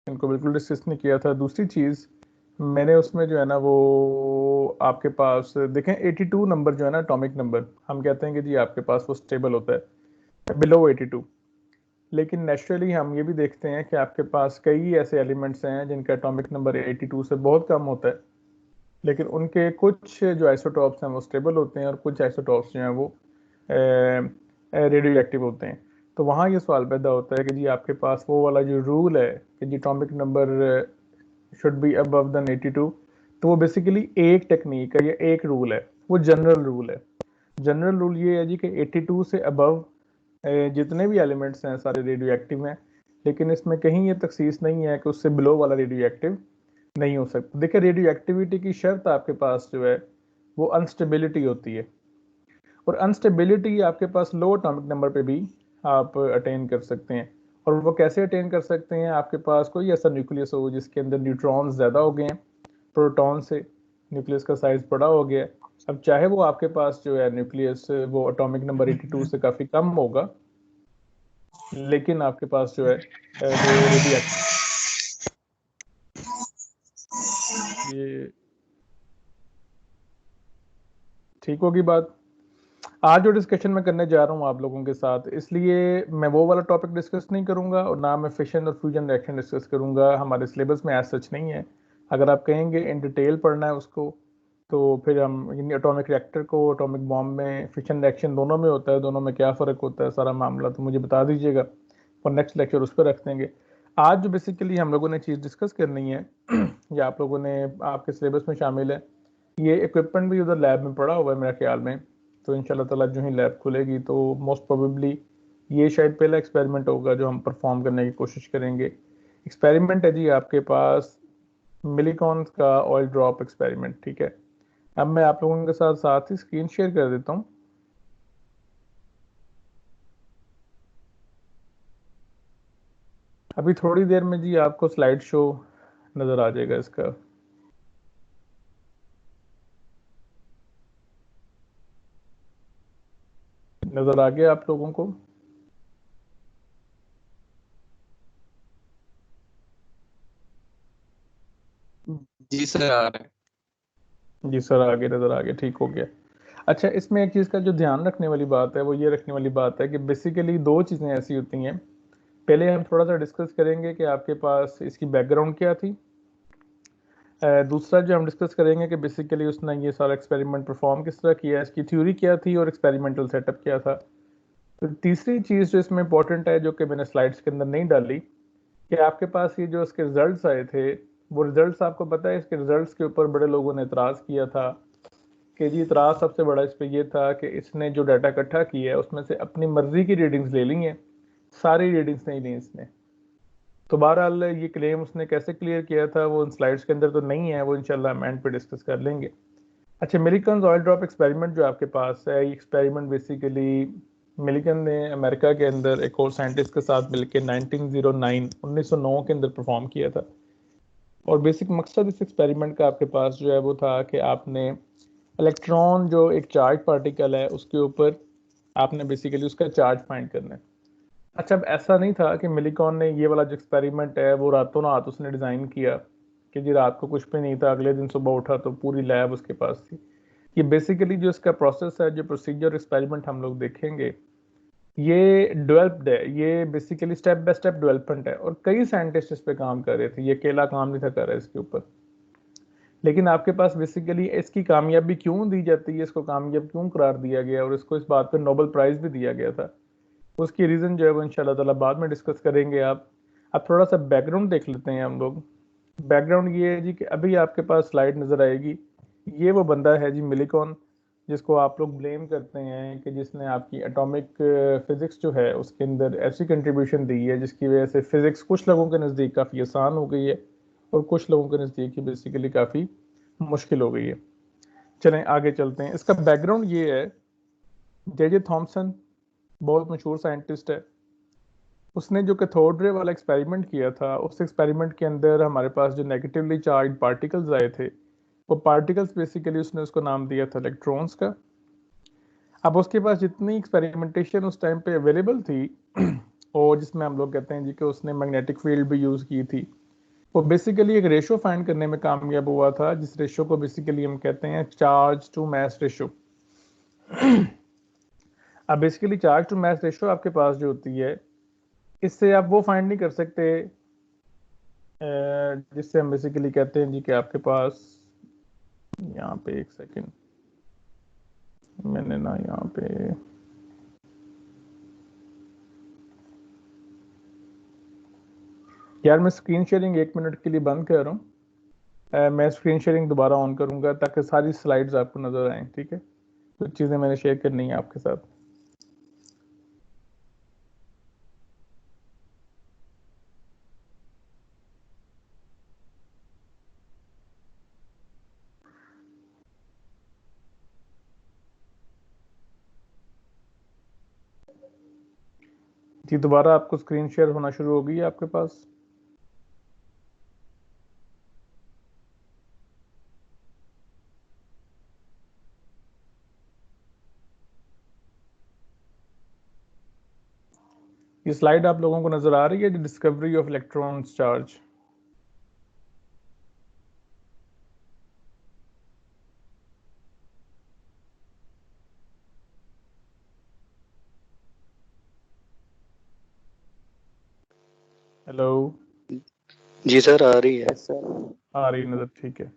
इनको बिल्कुल डिस्कस नहीं किया था। दूसरी चीज़ मैंने उसमें जो है ना वो आपके पास देखें 82 नंबर जो है ना एटॉमिक नंबर, हम कहते हैं कि जी आपके पास वो स्टेबल होता है बिलो 82। लेकिन नेचुरली हम ये भी देखते हैं कि आपके पास कई ऐसे एलिमेंट्स हैं जिनका एटॉमिक नंबर 82 से बहुत कम होता है, लेकिन उनके कुछ जो आइसोटॉप्स हैं वो स्टेबल होते हैं और कुछ आइसोटॉप्स जो हैं वो रेडियो एक्टिव होते हैं। तो वहाँ ये सवाल पैदा होता है कि जी आपके पास वो वाला जो रूल है कि जी atomic number should be above than 82, तो वो बेसिकली एक टेक्निक है या एक रूल है, वो जनरल रूल है। जनरल रूल ये है जी कि 82 से अबव जितने भी एलिमेंट्स हैं सारे रेडियो एक्टिव हैं, लेकिन इसमें कहीं ये तखसीस नहीं है कि उससे बिलो वाला रेडियो एक्टिव नहीं हो सकता। देखिए रेडियो एक्टिविटी की शर्त आपके पास जो है वो अनस्टेबिलिटी होती है, और अनस्टेबिलिटी आपके पास लो एटॉमिक नंबर पे भी आप अटेन कर सकते हैं। और वो कैसे अटेन कर सकते हैं, आपके पास कोई ऐसा न्यूक्लियस हो जिसके अंदर न्यूट्रॉन्स ज़्यादा हो गए हैं प्रोटॉन से, न्यूक्लियस का साइज बड़ा हो गया है। अब चाहे वो आपके पास जो है न्यूक्लियस वो एटॉमिक नंबर 82 से काफ़ी कम होगा, लेकिन आपके पास जो है वो रेडियो ये ठीक होगी बात। आज जो डिस्कशन मैं करने जा रहा हूँ आप लोगों के साथ, इसलिए मैं वो वाला टॉपिक डिस्कस नहीं करूंगा और ना मैं फिशन और फ्यूजन रिएक्शन डिस्कस करूंगा, हमारे सिलेबस में एज सच नहीं है। अगर आप कहेंगे इन डिटेल पढ़ना है उसको, तो फिर हम यानी एटॉमिक रिएक्टर को एटॉमिक बॉम्ब में फिशन रिएक्शन दोनों में होता है, दोनों में क्या फ़र्क होता है सारा मामला, तो मुझे बता दीजिएगा और नेक्स्ट लेक्चर उस पर रख देंगे। आज जो बेसिकली हम लोगों ने चीज़ डिस्कस करनी है या आप लोगों ने आपके सिलेबस में शामिल है, ये इक्विपमेंट भी उधर लैब में पड़ा हुआ है मेरे ख्याल में। तो इंशाल्लाह ताला जो ही लैब खुलेगी तो मोस्ट प्रोबेबली ये शायद पहला एक्सपेरिमेंट होगा जो हम परफॉर्म करने की कोशिश करेंगे। एक्सपेरिमेंट है जी आपके पास मिलिकॉन का ऑयल ड्रॉप एक्सपेरिमेंट, ठीक है। अब मैं आप लोगों के साथ साथ ही स्क्रीन शेयर कर देता हूँ। अभी थोड़ी देर में जी आपको स्लाइड शो नज़र आ जाएगा इसका। नज़र आ गया आप लोगों को? जी सर आ रहा है। जी सर आगे नज़र आ गया, ठीक हो गया। अच्छा, इसमें एक चीज़ का जो ध्यान रखने वाली बात है वो ये रखने वाली बात है कि बेसिकली दो चीज़ें ऐसी होती हैं। पहले हम थोड़ा सा डिस्कस करेंगे कि आपके पास इसकी बैकग्राउंड क्या थी। दूसरा जो हम डिस्कस करेंगे कि बेसिकली उसने ये सारा एक्सपेरिमेंट परफॉर्म किस तरह किया, इसकी थ्योरी क्या थी और एक्सपेरिमेंटल सेटअप क्या था। तो तीसरी चीज़ जो इसमें इंपॉर्टेंट है जो कि मैंने स्लाइड्स के अंदर नहीं डाली, कि आपके पास ये जो इसके रिजल्ट्स आए थे, वो रिजल्ट्स आपको पता है इसके रिजल्ट्स के ऊपर बड़े लोगों ने इतराज़ किया था कि जी इतराज़ सबसे बड़ा इस पे ये था कि इसने जो डाटा इकट्ठा किया है उसमें से अपनी मर्जी की रीडिंग्स ले ली हैं, सारी रीडिंग्स नहीं ली इसने। तो बहरहाल ये क्लेम उसने कैसे क्लियर किया था वो इन स्लाइड्स के अंदर तो नहीं है, वो इंशाल्लाह हम एंड पे डिस्कस कर लेंगे। अच्छा, मिलिकन ऑयल ड्रॉप एक्सपेरिमेंट जो आपके पास है, ये एक्सपेरिमेंट बेसिकली मिलिकन ने अमेरिका के अंदर एक और साइंटिस्ट के साथ मिलकर 1909 1909 के अंदर परफॉर्म किया था। और बेसिक मकसद इस एक्सपेरिमेंट का आपके पास जो है वो था कि आपने इलेक्ट्रॉन जो एक चार्ज पार्टिकल है उसके ऊपर आपने बेसिकली उसका चार्ज फाइंड करना है। अच्छा, अब ऐसा नहीं था कि मिलिकॉन ने ये वाला जो एक्सपेरिमेंट है वो रातों रात उसने डिज़ाइन किया कि जी रात को कुछ भी नहीं था, अगले दिन सुबह उठा तो पूरी लैब उसके पास थी। ये बेसिकली जो इसका प्रोसेस है, जो प्रोसीजर एक्सपेरिमेंट हम लोग देखेंगे, ये डेवलप्ड है, ये basically step by step development है और कई साइंटिस्ट इस पे काम कर रहे थे, ये अकेला काम नहीं था कर रहा है इसके ऊपर। लेकिन आपके पास बेसिकली इसकी कामयाबी क्यों दी जाती है, इसको कामयाब क्यों करार दिया गया और इसको इस बात पे नोबेल प्राइज़ भी दिया गया था, उसकी रीज़न जो है वो इंशाल्लाह ताला बाद में डिस्कस करेंगे। आप अब थोड़ा सा बैकग्राउंड देख लेते हैं हम लोग। बैकग्राउंड ये है जी कि अभी आपके पास स्लाइड नज़र आएगी, ये वो बंदा है जी मिलिकॉन, जिसको आप लोग ब्लेम करते हैं कि जिसने आपकी एटॉमिक फिज़िक्स जो है उसके अंदर ऐसी कंट्रीब्यूशन दी है जिसकी वजह से फ़िज़िक्स कुछ लोगों के नज़दीक काफ़ी आसान हो गई है और कुछ लोगों के नज़दीक ही बेसिकली काफ़ी मुश्किल हो गई है। चलें आगे चलते हैं। इसका बैकग्राउंड ये है, जे थॉमसन बहुत मशहूर साइंटिस्ट है, उसने जो कैथोड रे वाला एक्सपेरिमेंट किया था, उस एक्सपेरिमेंट के अंदर हमारे पास जो नेगेटिवली चार्ज पार्टिकल्स आए थे, वो पार्टिकल्स बेसिकली उसने उसको नाम दिया था इलेक्ट्रॉन्स का। अब उसके पास जितनी एक्सपेरिमेंटेशन उस टाइम पे अवेलेबल थी और जिसमें हम लोग कहते हैं जी कि उसने मैग्नेटिक फील्ड भी यूज़ की थी, वो बेसिकली एक रेशो फाइंड करने में कामयाब हुआ था, जिस रेशो को बेसिकली हम कहते हैं चार्ज टू मास रेशो। अब basically charge to mass ratio आपके पास जो होती है, इससे आप वो फाइंड नहीं कर सकते जिससे हम बेसिकली कहते हैं जी कि आपके पास यहाँ पे एक सेकंड, मैंने ना यहाँ पे यार मैं स्क्रीन शेयरिंग 1 मिनट के लिए बंद कर रहा हूँ। मैं स्क्रीन शेयरिंग दोबारा ऑन करूंगा ताकि सारी स्लाइड्स आपको नजर आएं, ठीक है? कुछ चीजें मैंने शेयर करनी है आपके साथ। जी दोबारा आपको स्क्रीन शेयर होना शुरू हो गई है आपके पास? ये स्लाइड आप लोगों को नजर आ रही है, discovery of electrons charge? Hello? जी सर, आ रही है। आ रही नजर, ठीक है।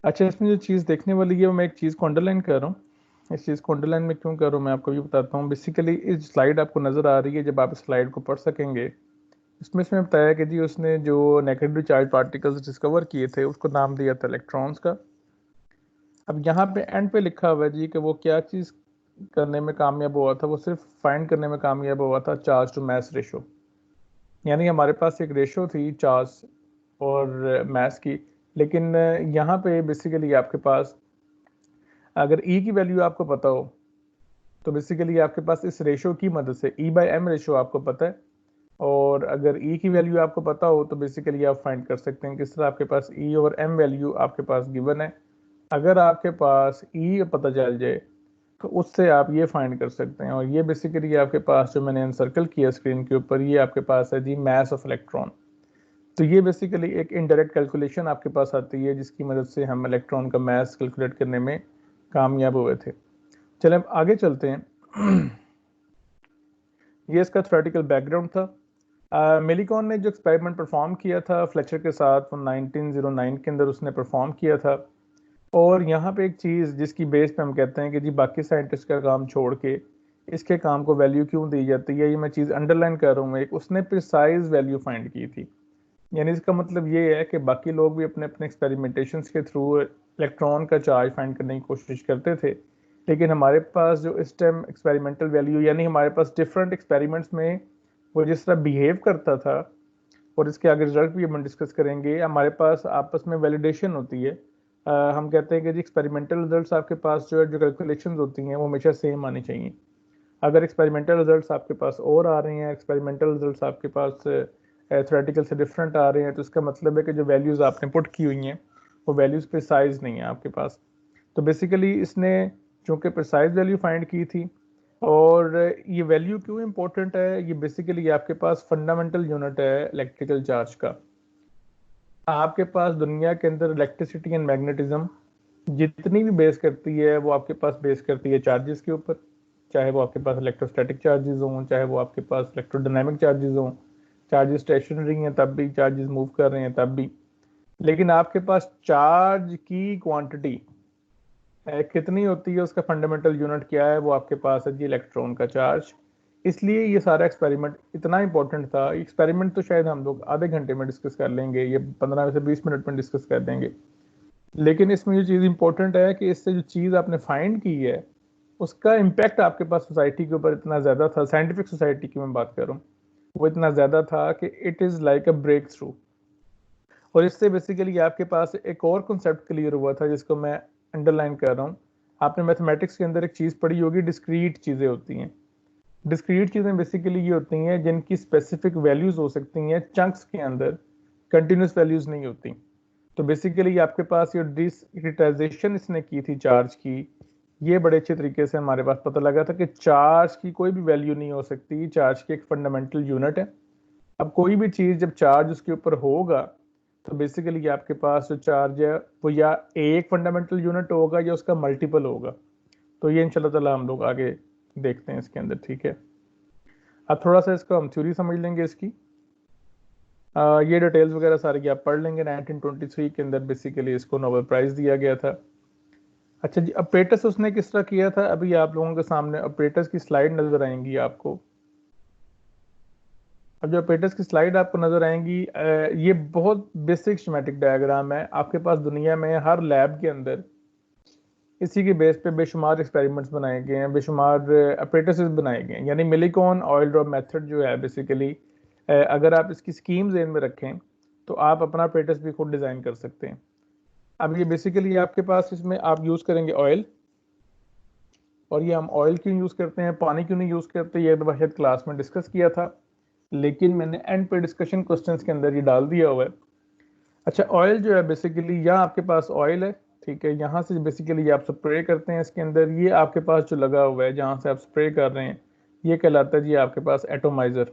अच्छा, इसमें जो चीज़ देखने वाली है, मैं एक चीज़ को अंडरलाइन कर रहा हूँ। इस चीज़ को अंडरलाइन में क्यों कर रहा हूँ मैं आपको भी बताता हूँ। बेसिकली इस स्लाइड आपको नज़र आ रही है, जब आप इस स्लाइड को पढ़ सकेंगे, इसमें बताया कि जी उसने जो नेगेटिव चार्ज पार्टिकल्स डिस्कवर किए थे उसको नाम दिया था इलेक्ट्रॉन्स का। अब यहाँ पे एंड पे लिखा हुआ है जी कि वो क्या चीज़ करने में कामयाब हुआ था, वो सिर्फ फाइंड करने में कामयाब हुआ था चार्ज टू मास रेशो। यानी हमारे पास एक रेशो थी चार्ज और मास की, लेकिन यहाँ पे बेसिकली आपके पास अगर ई की वैल्यू आपको पता हो तो बेसिकली आपके पास इस रेशो की मदद से E/m रेशो आपको पता है, और अगर ई की वैल्यू आपको पता हो तो बेसिकली आप फाइंड कर सकते हैं किस तरह। आपके पास ई और एम वैल्यू आपके पास गिवन है, अगर आपके पास ई पता चल जाए तो उससे आप ये फाइंड कर सकते हैं। और ये बेसिकली आपके पास जो मैंने सर्कल किया स्क्रीन के ऊपर, ये आपके पास है जी मास ऑफ इलेक्ट्रॉन। तो ये बेसिकली एक इनडायरेक्ट कैलकुलेशन आपके पास आती है जिसकी मदद से हम इलेक्ट्रॉन का मास कैलकुलेट करने में कामयाब हुए थे। चलें अब आगे चलते हैं। ये इसका थ्योरेटिकल बैकग्राउंड था। मिलीकॉन ने जो एक्सपेरिमेंट परफॉर्म किया था फ्लेचर के साथ, वो 1909 के अंदर उसने परफॉर्म किया था। और यहाँ पे एक चीज़ जिसकी बेस पे हम कहते हैं कि जी बाकी साइंटिस्ट का काम छोड़ के इसके काम को वैल्यू क्यों दी जाती है, ये मैं चीज़ अंडरलाइन कर रहा हूँ। एक उसने प्रिसाइज वैल्यू फाइंड की थी, यानी इसका मतलब ये है कि बाकी लोग भी अपने अपने एक्सपेरिमेंटेशंस के थ्रू इलेक्ट्रॉन का चार्ज फाइंड करने की कोशिश करते थे, लेकिन हमारे पास जो इस टाइम एक्सपेरिमेंटल वैल्यू, यानी हमारे पास डिफरेंट एक्सपेरिमेंट्स में वो जिस तरह बिहेव करता था, और इसके आगे रिजल्ट भी हम डिस्कस करेंगे, हमारे पास आपस में वैलिडेशन होती है। हम कहते हैं कि जी एक्सपेरिमेंटल रिजल्ट्स आपके पास जो कैलकुलेशंस होती हैं वो हमेशा सेम आनी चाहिए। अगर एक्सपेरिमेंटल रिजल्ट्स आपके पास और आ रहे हैं, एक्सपेरिमेंटल रिजल्ट्स आपके पास थ्योरेटिकल से डिफरेंट आ रहे हैं, तो इसका मतलब है कि जो वैल्यूज़ आपने पुट की हुई हैं वो वैल्यूज़ प्रिसाइज नहीं है आपके पास। तो बेसिकली इसने चूँकि प्रिसाइज वैल्यू फाइंड की थी, और ये वैल्यू क्यों इम्पोर्टेंट है, ये बेसिकली आपके पास फंडामेंटल यूनिट है इलेक्ट्रिकल चार्ज का। आपके पास दुनिया के अंदर इलेक्ट्रिसिटी एंड मैग्नेटिज्म जितनी भी बेस करती है वो आपके पास बेस करती है चार्जेस के ऊपर, चाहे वो आपके पास इलेक्ट्रोस्टैटिक चार्जेस हों, चाहे वो आपके पास इलेक्ट्रोडायनामिक चार्जेस हों। चार्जेस स्टेशनरी हैं तब भी, चार्जेस मूव कर रहे हैं तब भी। लेकिन आपके पास चार्ज की क्वांटिटी कितनी होती है, उसका फंडामेंटल यूनिट क्या है, वो आपके पास है जी इलेक्ट्रॉन का चार्ज। इसलिए ये सारा एक्सपेरिमेंट इतना इंपॉर्टेंट था। एक्सपेरिमेंट तो शायद हम लोग आधे घंटे में डिस्कस कर लेंगे, ये 15 से 20 मिनट में डिस्कस कर देंगे, लेकिन इसमें जो चीज़ इंपॉर्टेंट है कि इससे जो चीज़ आपने फाइंड की है उसका इम्पैक्ट आपके पास सोसाइटी के ऊपर इतना ज़्यादा था, साइंटिफिक सोसाइटी की मैं बात कर रहा हूँ, वो इतना ज़्यादा था कि it is like a breakthrough. और इससे बेसिकली आपके पास एक और कॉन्सेप्ट क्लियर हुआ था जिसको मैं अंडरलाइन कर रहा हूँ। आपने मैथमेटिक्स के अंदर एक चीज़ पढ़ी होगी, डिस्क्रीट चीज़ें होती हैं। डिस्क्रीट चीज़ें बेसिकली ये होती हैं जिनकी स्पेसिफिक वैल्यूज़ हो सकती हैं चंक्स के अंदर, कंटिन्यूस वैल्यूज़ नहीं होती। तो बेसिकली आपके पास ये डिस्क्रिटाइजेशन इसने की थी चार्ज की, ये बड़े अच्छे तरीके से हमारे पास पता लगा था कि चार्ज की कोई भी वैल्यू नहीं हो सकती, चार्ज की एक फंडामेंटल यूनिट है अब कोई भी चीज़ जब चार्ज उसके ऊपर होगा तो बेसिकली आपके पास जो चार्ज है वो या एक फंडामेंटल यूनिट होगा या उसका मल्टीपल होगा। तो ये इंशाल्लाह ताला हम लोग आगे देखते हैं इसके अंदर, ठीक है। अब थोड़ा सा इसको हम थ्योरी समझ लेंगे इसकी। ये डिटेल्स वगैरह सारी आप पढ़ लेंगे। 1923 के अंदर बेसिकली इसको नोबेल प्राइज दिया गया था। अच्छा जी, अपरेटस उसने किस तरह किया था, अभी आप लोगों के सामने अपरेटस की स्लाइड नजर आएंगी आपको। अब जो अपरेटस की स्लाइड आपको नजर आएंगी, ये बहुत बेसिक स्कीमेटिक डायग्राम है। आपके पास दुनिया में हर लैब के अंदर इसी के बेस पे बेशुमार एक्सपेरिमेंट्स बनाए गए हैं, बेशुमार अपरेटसेस बनाए गए हैं। यानी मिलिकॉन ऑयल ड्रॉप मेथड जो है बेसिकली, अगर आप इसकी स्कीम जेन में रखें तो आप अपना अपरेटस भी खुद डिज़ाइन कर सकते हैं। अब ये बेसिकली आपके पास इसमें आप यूज़ करेंगे ऑयल, और ये हम ऑयल क्यों यूज़ करते हैं, पानी क्यों नहीं यूज़ करते, ये दफ़ा शायद क्लास में डिस्कस किया था, लेकिन मैंने एंड पे डिस्कशन क्वेश्चंस के अंदर ये डाल दिया हुआ है। अच्छा, ऑयल जो है बेसिकली, यहाँ आपके पास ऑयल है, ठीक है, यहाँ से बेसिकली आप स्प्रे करते हैं इसके अंदर। ये आपके पास जो लगा हुआ है जहाँ से आप स्प्रे कर रहे हैं, ये कहलाता है जी आपके पास एटोमाइज़र।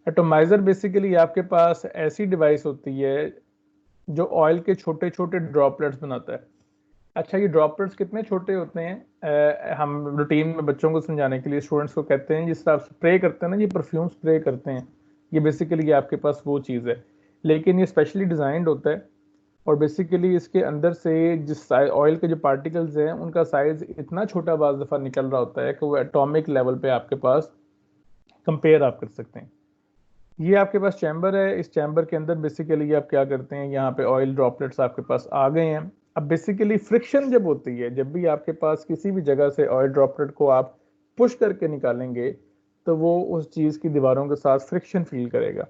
एटोमाइज़र बेसिकली आपके पास ऐसी डिवाइस होती है जो ऑयल के छोटे छोटे ड्रॉपलेट्स बनाता है। अच्छा, ये ड्रॉपलेट्स कितने छोटे होते हैं, हम रूटीन में बच्चों को समझाने के लिए स्टूडेंट्स को कहते हैं, जिस तरह आप स्प्रे करते हैं ना, ये परफ्यूम स्प्रे करते हैं, ये बेसिकली आपके पास वो चीज़ है। लेकिन ये स्पेशली डिज़ाइंड होता है, और बेसिकली इसके अंदर से जिस ऑयल के जो पार्टिकल्स हैं उनका साइज इतना छोटा बाज़ दफ़ा निकल रहा होता है कि वो एटॉमिक लेवल पे आपके पास कंपेयर आप कर सकते हैं। ये आपके पास चैम्बर है, इस चैम्बर के अंदर बेसिकली आप क्या करते हैं, यहाँ पे ऑयल ड्रॉपलेट्स आपके पास आ गए हैं। अब बेसिकली फ्रिक्शन जब होती है, जब भी आपके पास किसी भी जगह से ऑयल ड्रॉपलेट को आप पुश करके निकालेंगे तो वो उस चीज़ की दीवारों के साथ फ्रिक्शन फील करेगा।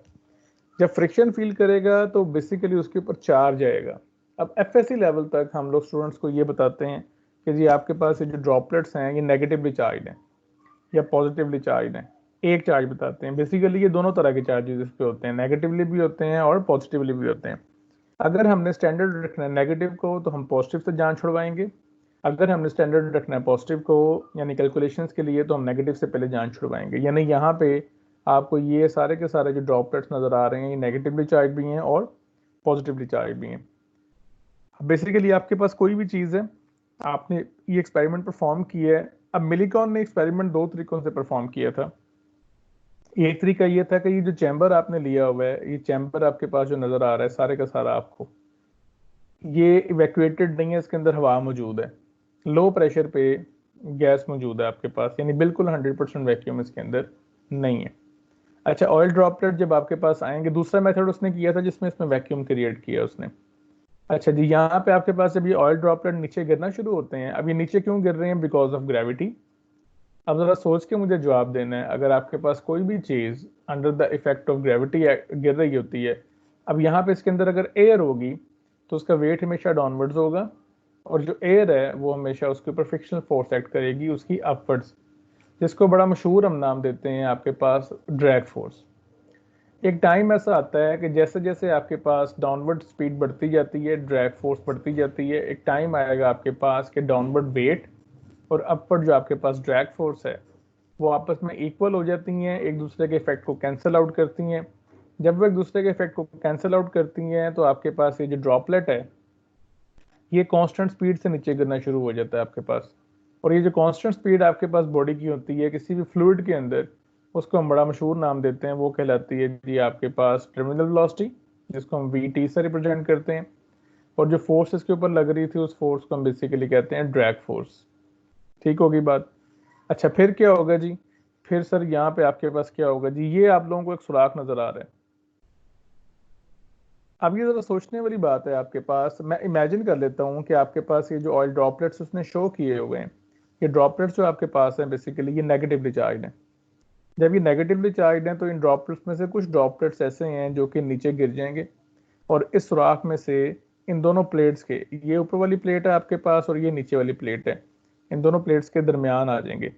जब फ्रिक्शन फील करेगा तो बेसिकली उसके ऊपर चार्ज आएगा। अब एफएससी लेवल तक हम लोग स्टूडेंट्स को ये बताते हैं कि जी आपके पास ये जो ड्रॉपलेट्स हैं ये नेगेटिवली चार्ज हैं या पॉजिटिवली चार्ज हैं। एक चार्ज बताते हैं, बेसिकली ये दोनों तरह के चार्जेस इस पे होते हैं, नेगेटिवली भी होते हैं और पॉजिटिवली भी होते हैं। अगर हमने स्टैंडर्ड रखना है नेगेटिव को तो हम पॉजिटिव से जान छुड़वाएंगे, अगर हमने स्टैंडर्ड रखना है पॉजिटिव को यानी कैलकुलेशंस के लिए तो हम नेगेटिव से पहले जान छुड़वाएंगे। यानी यहाँ पे आपको ये सारे के सारे जो ड्रॉपलेट्स नज़र आ रहे हैं ये नेगेटिवली चार्ज भी हैं और पॉजिटिवली चार्ज भी हैं। बेसिकली आपके पास कोई भी चीज़ है, आपने ये एक्सपेरिमेंट परफॉर्म किया है। अब मिलिकॉन ने एक्सपेरिमेंट दो तरीकों से परफॉर्म किया था। एक तरीका ये था कि ये जो चैम्बर आपने लिया हुआ है, ये चैम्बर आपके पास जो नज़र आ रहा है सारे का सारा आपको, ये इवैक्यूएटेड नहीं है, इसके अंदर हवा मौजूद है, लो प्रेशर पे गैस मौजूद है आपके पास, यानी बिल्कुल 100% वैक्यूम इसके अंदर नहीं है। अच्छा, ऑयल ड्रॉपलेट जब आपके पास आएंगे, दूसरा मेथड उसने किया था जिसमें इसमें वैक्यूम क्रिएट किया उसने। अच्छा जी, यहाँ पे आपके पास जब ये ऑयल ड्रॉपलेट नीचे गिरना शुरू होते हैं, अब ये नीचे क्यों गिर रहे हैं, बिकॉज ऑफ ग्रेविटी। अब जरा सोच के मुझे जवाब देना है, अगर आपके पास कोई भी चीज़ under the effect of gravity गिर रही होती है, अब यहाँ पे इसके अंदर अगर एयर होगी तो उसका वेट हमेशा डाउनवर्ड्स होगा, और जो एयर है वो हमेशा उसके ऊपर फ्रिक्शनल फोर्स एक्ट करेगी उसकी अपवर्ड्स, जिसको बड़ा मशहूर हम नाम देते हैं आपके पास ड्रैग फोर्स। एक टाइम ऐसा आता है कि जैसे जैसे आपके पास डाउनवर्ड स्पीड बढ़ती जाती है, ड्रैग फोर्स बढ़ती जाती है, एक टाइम आएगा आपके पास कि डाउनवर्ड वेट और अपवर्ड जो आपके पास ड्रैग फोर्स है वो आपस में इक्वल हो जाती हैं, एक दूसरे के इफेक्ट को कैंसिल आउट करती हैं। जब वो एक दूसरे के इफेक्ट को कैंसिल आउट करती हैं तो आपके पास ये जो ड्रॉपलेट है ये कांस्टेंट स्पीड से नीचे गिरना शुरू हो जाता है आपके पास। और ये जो कांस्टेंट स्पीड आपके पास बॉडी की होती है किसी भी फ्लूइड के अंदर, उसको हम बड़ा मशहूर नाम देते हैं, वो कहलाती है जी आपके पास टर्मिनल वेलोसिटी, जिसको हम वी से रिप्रेजेंट करते हैं। और जो फोर्स इसके ऊपर लग रही थी उस फोर्स को हम बेसिकली कहते हैं ड्रैग फोर्स। ठीक होगी बात। अच्छा, फिर क्या होगा जी, फिर सर यहाँ पे आपके पास क्या होगा जी, ये आप लोगों को एक सुराख नजर आ रहा है। अब ये जरा सोचने वाली बात है, आपके पास मैं इमेजिन कर लेता हूँ कि आपके पास ये जो ऑयल ड्रॉपलेट्स उसने शो किए हुए हैं, ये ड्रॉपलेट्स जो आपके पास हैं बेसिकली ये नेगेटिवली चार्ज हैं। जब ये नेगेटिवली चार्ज हैं तो इन ड्रॉपलेट्स में से कुछ ड्रॉपलेट्स ऐसे हैं जो कि नीचे गिर जाएंगे, और इस सुराख में से इन दोनों प्लेट्स के, ये ऊपर वाली प्लेट है आपके पास और ये नीचे वाली प्लेट है, इन दोनों प्लेट्स के दरमियान आ जाएंगे।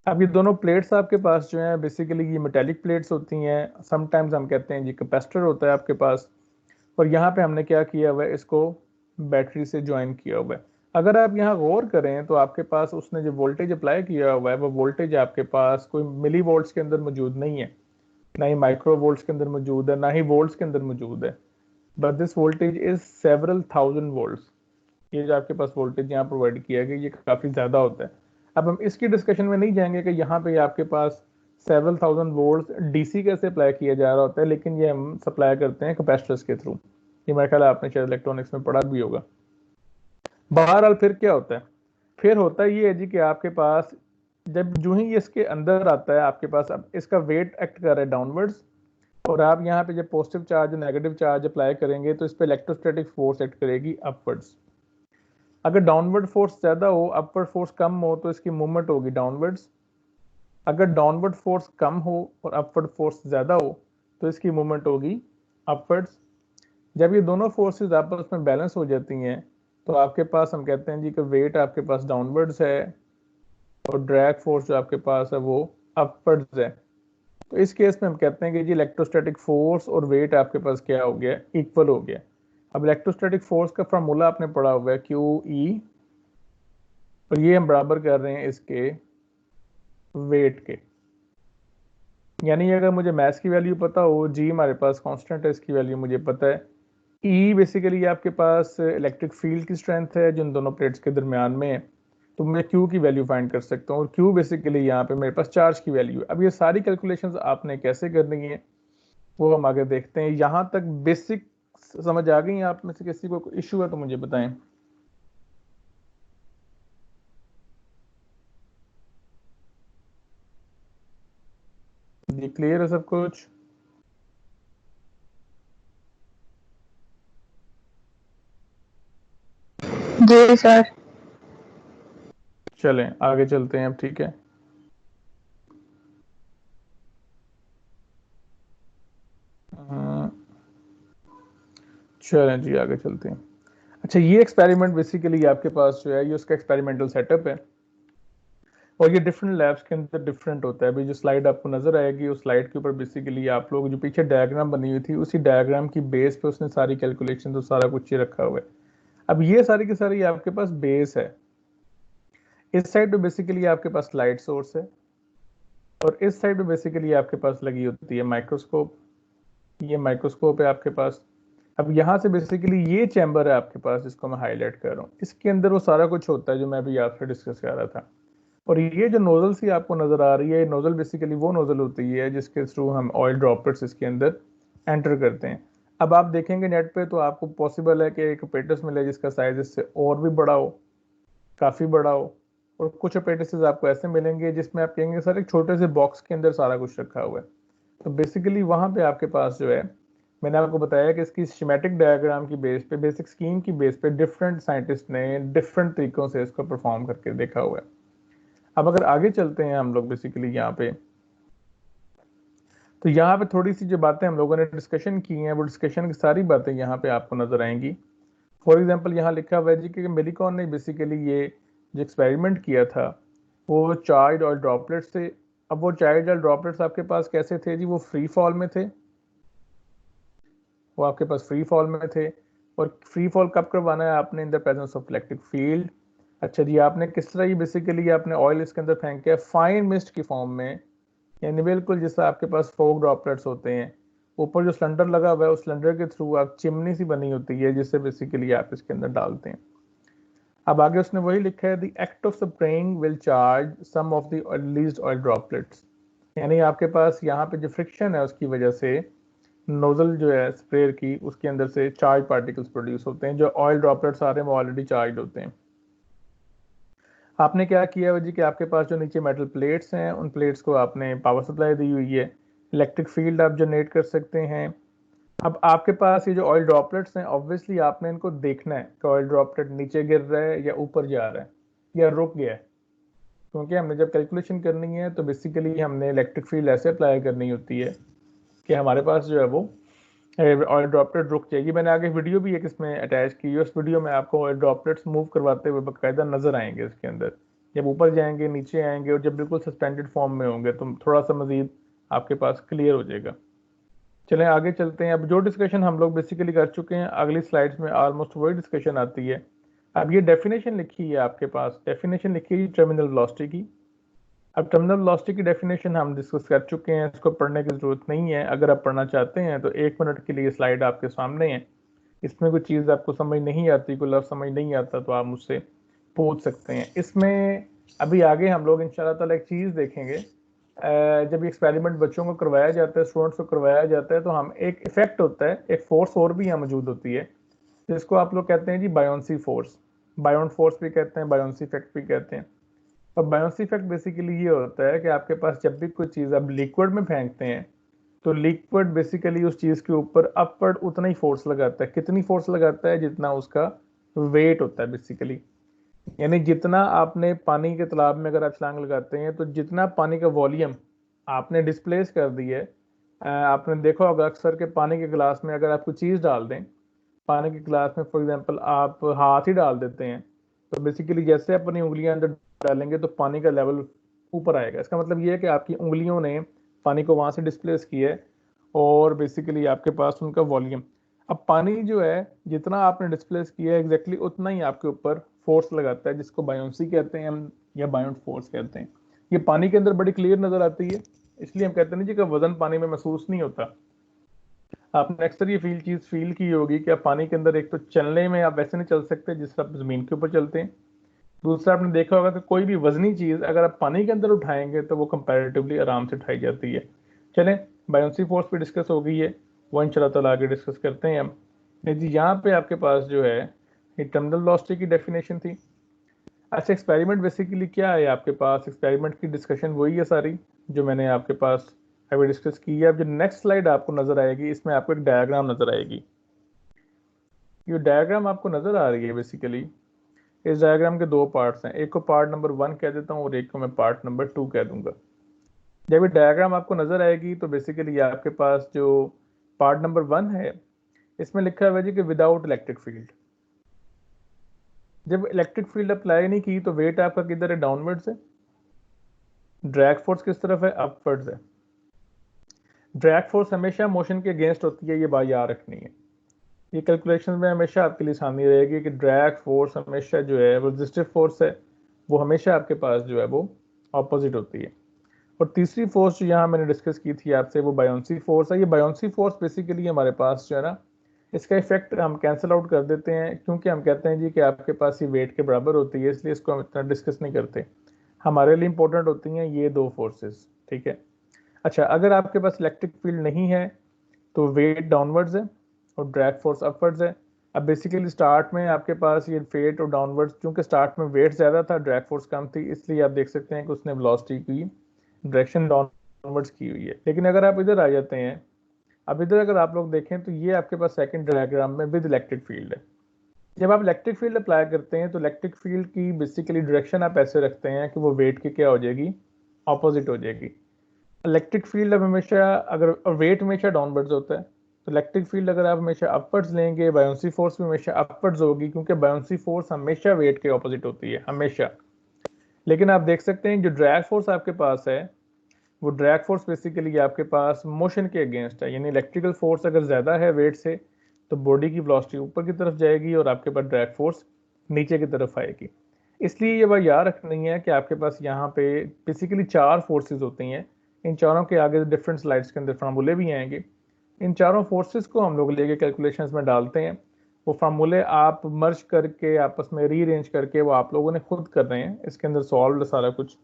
अब ये दोनों प्लेट्स आपके पास जो हैं बेसिकली ये मेटेलिक प्लेट्स होती हैं, समटाइम्स हम कहते हैं जी कैपेसिटर होता है आपके पास, और यहाँ पे हमने क्या किया हुआ है, इसको बैटरी से ज्वाइन किया हुआ है। अगर आप यहाँ गौर करें तो आपके पास उसने जो वोल्टेज अप्लाई किया हुआ है वो वोल्टेज आपके पास कोई मिली वोल्ट्स के अंदर मौजूद नहीं है, ना ही माइक्रो वोल्ट्स के अंदर मौजूद है, ना ही वोल्ट्स के अंदर मौजूद है, but this voltage is several thousand volts. ये जो आपके पास वोल्टेज यहाँ प्रोवाइड किया गया ये काफी ज्यादा होता है। अब हम इसकी डिस्कशन में नहीं जाएंगे कि यहाँ पे आपके पास सेवरल थाउजेंड वोल्ट्स डीसी कैसे अप्लाई किया जा रहा होता है, लेकिन ये हम सप्लाई करते हैं कैपेसिटर्स के थ्रू। ये मेरा ख्याल है आपने शायद इलेक्ट्रॉनिक्स में पढ़ा भी होगा। बहरहाल फिर क्या होता है, फिर होता ये है जी कि आपके पास जब जो ही ये इसके अंदर आता है आपके पास, अब इसका वेट एक्ट कर रहा है डाउनवर्ड्स, और आप यहाँ पे जब पॉजिटिव चार्ज और नेगेटिव चार्ज अप्लाई करेंगे तो इस पे इलेक्ट्रोस्टैटिक फोर्स एक्ट करेगी अपवर्ड्स। अगर डाउनवर्ड फोर्स ज्यादा हो, अपवर्ड फोर्स कम हो, तो इसकी मूवमेंट होगी डाउनवर्ड्स। अगर डाउनवर्ड फोर्स कम हो और अपवर्ड फोर्स ज्यादा हो तो इसकी मूवमेंट होगी अपवर्ड्स। जब ये दोनों फोर्सेस आपस में बैलेंस हो जाती हैं तो आपके पास हम कहते हैं जी कि वेट आपके पास डाउनवर्ड्स है और ड्रैग फोर्स जो आपके पास है वो अपवर्ड्स है। तो इस केस में हम कहते हैं कि जी इलेक्ट्रोस्टैटिक फोर्स और वेट आपके पास क्या हो गया, इक्वल हो गया। अब इलेक्ट्रोस्टैटिक फोर्स का फार्मूला आपने पढ़ा हुआ है क्यू ई, और ये हम बराबर कर रहे हैं इसके वेट के। यानी अगर मुझे मैथ की वैल्यू पता हो, जी हमारे पास कांस्टेंट है, इसकी वैल्यू मुझे पता है, ई बेसिकली आपके पास इलेक्ट्रिक फील्ड की स्ट्रेंथ है जिन दोनों प्लेट्स के दरमियान में है, तो मैं क्यू की वैल्यू फाइंड कर सकता हूँ, और क्यू बेसिकली यहाँ पे मेरे पास चार्ज की वैल्यू है। अब ये सारी कैलकुलेशंस आपने कैसे करनी है वो हम आगे देखते हैं। यहाँ तक बेसिक समझ आ गई? आप में से किसी को इश्यू है तो मुझे बताएं। जी क्लियर है सब कुछ? जी सर। चलें आगे चलते हैं अब, ठीक है। चलें जी आगे चलते हैं। अच्छा, ये एक्सपेरिमेंट बेसिकली आपके पास जो है ये उसका एक्सपेरिमेंटल सेटअप है, और ये डिफरेंट लैब्स के अंदर डिफरेंट होता है। अभी जो स्लाइड आपको नजर आएगी उस स्लाइड के ऊपर बेसिकली आप लोग जो पीछे डायग्राम बनी हुई थी उसी डायग्राम की बेस पे उसने सारी कैलकुलेशन तो सारा कुछ ही रखा हुआ है। अब ये सारी की सारी आपके पास बेस है। इस साइड पे बेसिकली आपके पास लाइट सोर्स है, और इस साइड पे बेसिकली आपके पास लगी होती है माइक्रोस्कोप। ये माइक्रोस्कोप है आपके पास। अब यहाँ से बेसिकली ये चैम्बर है आपके पास जिसको मैं हाईलाइट कर रहा हूँ, इसके अंदर वो सारा कुछ होता है जो मैं अभी आपसे डिस्कस कर रहा था। और ये जो नोजल सी आपको नजर आ रही है, ये नोजल बेसिकली वो नोजल होती है जिसके थ्रू हम ऑयल ड्रॉपलेट्स इसके अंदर एंटर करते हैं। अब आप देखेंगे नेट पे तो आपको पॉसिबल है कि एक अपेटस मिले जिसका साइज इससे और भी बड़ा हो, काफी बड़ा हो, और कुछ अपेटसेस आपको ऐसे मिलेंगे जिसमें आप कहेंगे सर एक छोटे से बॉक्स के अंदर सारा कुछ रखा हुआ है। तो बेसिकली वहां पे आपके पास जो है, मैंने आपको बताया कि इसकी स्कीमेटिक डायग्राम की बेस पे, बेसिक स्कीम की बेस पे डिफरेंट साइंटिस्ट ने डिफरेंट तरीकों से इसको परफॉर्म करके देखा हुआ है। अब अगर आगे चलते हैं हम लोग बेसिकली यहाँ पे, तो यहाँ पे थोड़ी सी जो बातें हम लोगों ने डिस्कशन की हैं वो डिस्कशन की सारी बातें यहाँ पे आपको नजर आएंगी। फॉर एग्जांपल यहाँ लिखा हुआ है जी कि मेलिकॉन ने बेसिकली ये जो एक्सपेरिमेंट किया था वो चार्ज और ड्रॉपलेट से। अब वो चार्ज और ड्रॉपलेट्स आपके पास कैसे थे जी? वो फ्री फॉल में थे, वो आपके पास फ्री फॉल में थे। और फ्री फॉल कब करवाना है आपने? In the presence of electric field. अच्छा जी, आपने किस तरह ये बेसिकली आपने ऑयल इसके अंदर फेंका है फाइन मिस्ट की फॉर्म में, यानी बिल्कुल जैसा आपके पास फोग ड्रॉपलेट्स होते हैं। ऊपर जो सिलेंडर लगा हुआ है उस सिलेंडर के थ्रू आप चिमनी सी बनी होती है जिससे बेसिकली आप इसके अंदर डालते हैं। अब आगे उसने वही लिखा है, the act of spraying will charge some of the released oil droplets. यानी आपके पास यहाँ पे जो फ्रिक्शन है उसकी वजह से नोजल जो है स्प्रेयर की उसके अंदर से चार्ज पार्टिकल्स प्रोड्यूस होते हैं। जो ऑयल ड्रॉपलेट्स आ रहे हैं वो ऑलरेडी चार्ज होते हैं। आपने क्या किया जी कि आपके पास जो नीचे मेटल प्लेट्स हैं उन प्लेट्स को आपने पावर सप्लाई दी हुई है, इलेक्ट्रिक फील्ड आप जनरेट कर सकते हैं। अब आपके पास ये जो ऑयल ड्रॉपलेट्स हैं ऑब्वियसली आपने इनको देखना है कि ऑयल ड्रॉपलेट नीचे गिर रहा है या ऊपर जा रहा है या रुक गया है, क्योंकि हमने जब कैलकुलेशन करनी है तो बेसिकली हमने इलेक्ट्रिक फील्ड ऐसे अप्लाई करनी होती है कि हमारे पास जो है वो ऑयल ड्रॉपलेट रुक जाएगी। मैंने आगे वीडियो भी एक इसमें अटैच की है, उस वीडियो में आपको ऑयल ड्रॉपलेट्स मूव करवाते हुए बाकायदा नजर आएंगे इसके अंदर, जब ऊपर जाएंगे नीचे आएंगे और जब बिल्कुल सस्पेंडेड फॉर्म में होंगे तो थोड़ा सा मजीद आपके पास क्लियर हो जाएगा। चलें आगे चलते हैं। अब जो डिस्कशन हम लोग बेसिकली कर चुके हैं अगली स्लाइड्स में ऑलमोस्ट वही डिस्कशन आती है। अब ये डेफिनेशन लिखी है आपके पास, डेफिनेशन लिखी है टर्मिनल वेलोसिटी की। अब टर्मिनल वेलोसिटी की डेफिनेशन हम डिस्कस कर चुके हैं, इसको पढ़ने की जरूरत नहीं है। अगर आप पढ़ना चाहते हैं तो 1 मिनट के लिए स्लाइड आपके सामने है, इसमें कोई चीज़ आपको समझ नहीं आती, कोई लफ्ज़ समझ नहीं आता तो आप मुझसे पूछ सकते हैं। इसमें अभी आगे हम लोग इंशाल्लाह ताला एक चीज़ देखेंगे, जब एक्सपेरिमेंट बच्चों को करवाया जाता है, स्टूडेंट्स को करवाया जाता है, तो हम एक इफेक्ट होता है, एक फोर्स और भी यहाँ मौजूद होती है, जिसको आप लोग कहते हैं जी बायोन्सी फोर्स। बायोन फोर्स भी कहते हैं, बायोन्सी इफेक्ट भी कहते हैं। और बायोन्सी इफेक्ट बेसिकली ये होता है कि आपके पास जब भी कोई चीज़ आप लिक्विड में फेंकते हैं तो लिक्विड बेसिकली उस चीज़ के ऊपर अपवर्ड उतना ही फोर्स लगाता है। कितनी फोर्स लगाता है? जितना उसका वेट होता है बेसिकली। यानी जितना आपने पानी के तालाब में अगर आप छलांग लगाते हैं तो जितना पानी का वॉल्यूम आपने डिस्प्लेस कर दिया है, आपने देखा होगा अक्सर के पानी के गिलास में अगर आप कोई चीज़ डाल दें, पानी के गिलास में फॉर एग्जांपल आप हाथ ही डाल देते हैं, तो बेसिकली जैसे अपनी उंगलियां अंदर डालेंगे तो पानी का लेवल ऊपर आएगा। इसका मतलब ये है कि आपकी उंगलियों ने पानी को वहां से डिस्प्लेस किया है और बेसिकली आपके पास उनका वॉल्यूम। अब पानी जो है जितना आपने डिस्प्लेस किया है एग्जैक्टली उतना ही आपके ऊपर फोर्स लगाता है, जिसको बायोन्सी कहते हैं हम या बायोन्ट फोर्स कहते हैं। ये पानी के अंदर बड़ी क्लियर नजर आती है, इसलिए हम कहते हैं जी कि वजन पानी में महसूस नहीं होता। आपने अक्सर ये चीज फील की होगी कि आप पानी के अंदर एक तो चलने में आप वैसे नहीं चल सकते जिस तरह आप जमीन के ऊपर चलते हैं। दूसरा आपने देखा होगा कि कोई भी वजनी चीज अगर आप पानी के अंदर उठाएंगे तो वो कंपैरेटिवली आराम से उठाई जाती है। चलें, बायोन्सी फोर्स पे डिस्कस हो गई है, वो इंशाल्लाह ताला आगे डिस्कस करते हैं हम। जी यहाँ पे आपके पास जो है ये टर्मिनल वेलोसिटी की डेफिनेशन थी। अच्छा, एक्सपेरिमेंट बेसिकली क्या है आपके पास? एक्सपेरिमेंट की डिस्कशन वही है सारी जो मैंने आपके पास अभी डिस्कस की है। अब जो नेक्स्ट स्लाइड आपको नजर आएगी इसमें आपको एक डायग्राम नजर आएगी। ये डायग्राम आपको नजर आ रही है बेसिकली, इस डायग्राम के दो पार्ट्स हैं, एक को पार्ट नंबर 1 कह देता हूँ और एक को मैं पार्ट नंबर 2 कह दूंगा। जब ये डायग्राम आपको नजर आएगी तो बेसिकली आपके पास जो पार्ट नंबर 1 है इसमें लिखा हुआ है जी कि विदाउट इलेक्ट्रिक फील्ड। जब इलेक्ट्रिक फील्ड अप्लाई नहीं की तो वेट आपका किधर है? डाउनवर्ड्स है। ड्रैग फोर्स किस तरफ है? अपवर्ड्स है। ड्रैग फोर्स हमेशा मोशन के अगेंस्ट होती है, ये बात याद रखनी है। ये कैलकुलेशन में हमेशा आपके लिए आसानी रहेगी कि ड्रैग फोर्स हमेशा जो है वो रेजिस्टिव फोर्स है, वो हमेशा आपके पास जो है वो ऑपोजिट होती है। और तीसरी फोर्स जो यहाँ मैंने डिस्कस की थी आपसे वो बायोन्सी फोर्स है। ये बायोन्सी फोर्स बेसिकली हमारे पास जो है ना, इसका इफेक्ट हम कैंसिल आउट कर देते हैं क्योंकि हम कहते हैं जी कि आपके पास ये वेट के बराबर होती है, इसलिए इसको हम इतना डिस्कस नहीं करते। हमारे लिए इंपॉर्टेंट होती हैं ये दो फोर्सेस, ठीक है। अच्छा, अगर आपके पास इलेक्ट्रिक फील्ड नहीं है तो वेट डाउनवर्ड्स है और ड्रैग फोर्स अपवर्ड्स है। अब बेसिकली स्टार्ट में आपके पास ये वेट और डाउनवर्ड्स, क्योंकि स्टार्ट में वेट ज़्यादा था ड्रैग फोर्स कम थी, इसलिए आप देख सकते हैं कि उसने वेलोसिटी की डायरेक्शन डाउनवर्ड्स की हुई है। लेकिन अगर आप इधर आ जाते हैं, अब इधर अगर आप लोग देखें तो ये आपके पास सेकंड डायग्राम में विद इलेक्ट्रिक फील्ड है। जब आप इलेक्ट्रिक फील्ड अप्लाई करते हैं तो इलेक्ट्रिक फील्ड की बेसिकली डायरेक्शन आप ऐसे रखते हैं कि वो वेट की क्या हो जाएगी? ऑपोजिट हो जाएगी। इलेक्ट्रिक फील्ड अब हमेशा अगर, और वेट हमेशा डाउनवर्ड्स होता है, तो इलेक्ट्रिक फील्ड अगर आप हमेशा अपवर्ड्स लेंगे, बायोन्सी फोर्स भी हमेशा अपवर्ड्स होगी क्योंकि बायोन्सी फोर्स हमेशा वेट के ऑपोजिट होती है हमेशा। लेकिन आप देख सकते हैं जो ड्रैग फोर्स आपके पास है वो ड्रैग फोर्स बेसिकली आपके पास मोशन के अगेंस्ट है। यानी इलेक्ट्रिकल फोर्स अगर ज़्यादा है वेट से तो बॉडी की वेलोसिटी ऊपर की तरफ जाएगी और आपके पास ड्रैग फोर्स नीचे की तरफ आएगी। इसलिए ये बात याद रखनी है कि आपके पास यहाँ पे बेसिकली 4 फोर्सेस होती हैं। इन चारों के आगे डिफरेंट स्लाइड्स के अंदर फार्मूले भी आएंगे। इन चारों फोर्सेस को हम लोग लेके कैलकुलेशंस में डालते हैं। वो फार्मूले आप मर्ज करके आपस में रीअरेंज करके वो आप लोगों ने खुद कर रहे हैं, इसके अंदर सॉल्व सारा कुछ।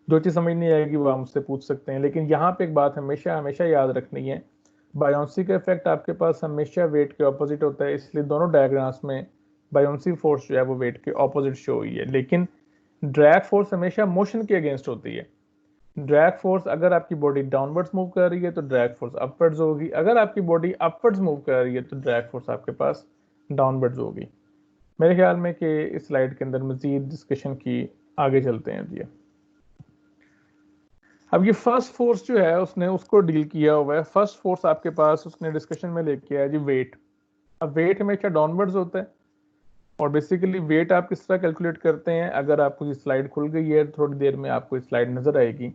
जो चीज़ समझ नहीं आएगी वो आप मुझसे पूछ सकते हैं। लेकिन यहाँ पे एक बात हमेशा हमेशा याद रखनी है, बायोन्सी का इफेक्ट आपके पास हमेशा वेट के ऑपोजिट होता है, इसलिए दोनों डायग्राम्स में बायोन्सी फोर्स जो है वो वेट के ऑपोजिट शो हुई है। लेकिन ड्रैग फोर्स हमेशा मोशन के अगेंस्ट होती है। ड्रैग फोर्स अगर आपकी बॉडी डाउनवर्ड्स मूव कर रही है तो ड्रैग फोर्स अपवर्ड्स होगी, अगर आपकी बॉडी अपवर्ड्स मूव कर रही है तो ड्रैग फोर्स आपके पास डाउनवर्ड्स होगी। मेरे ख्याल में कि इस स्लाइड के अंदर मजीद डिस्कशन की आगे चलते हैं जी। अब ये फर्स्ट फोर्स जो है उसने उसको डील किया हुआ है। फर्स्ट फोर्स आपके पास उसने डिस्कशन में लेके आया जी वेट। अब वेट हमेशा डाउनवर्ड्स होता है और बेसिकली वेट आप किस तरह कैलकुलेट करते हैं, अगर आपको ये स्लाइड खुल गई है थोड़ी देर में आपको स्लाइड नजर आएगी।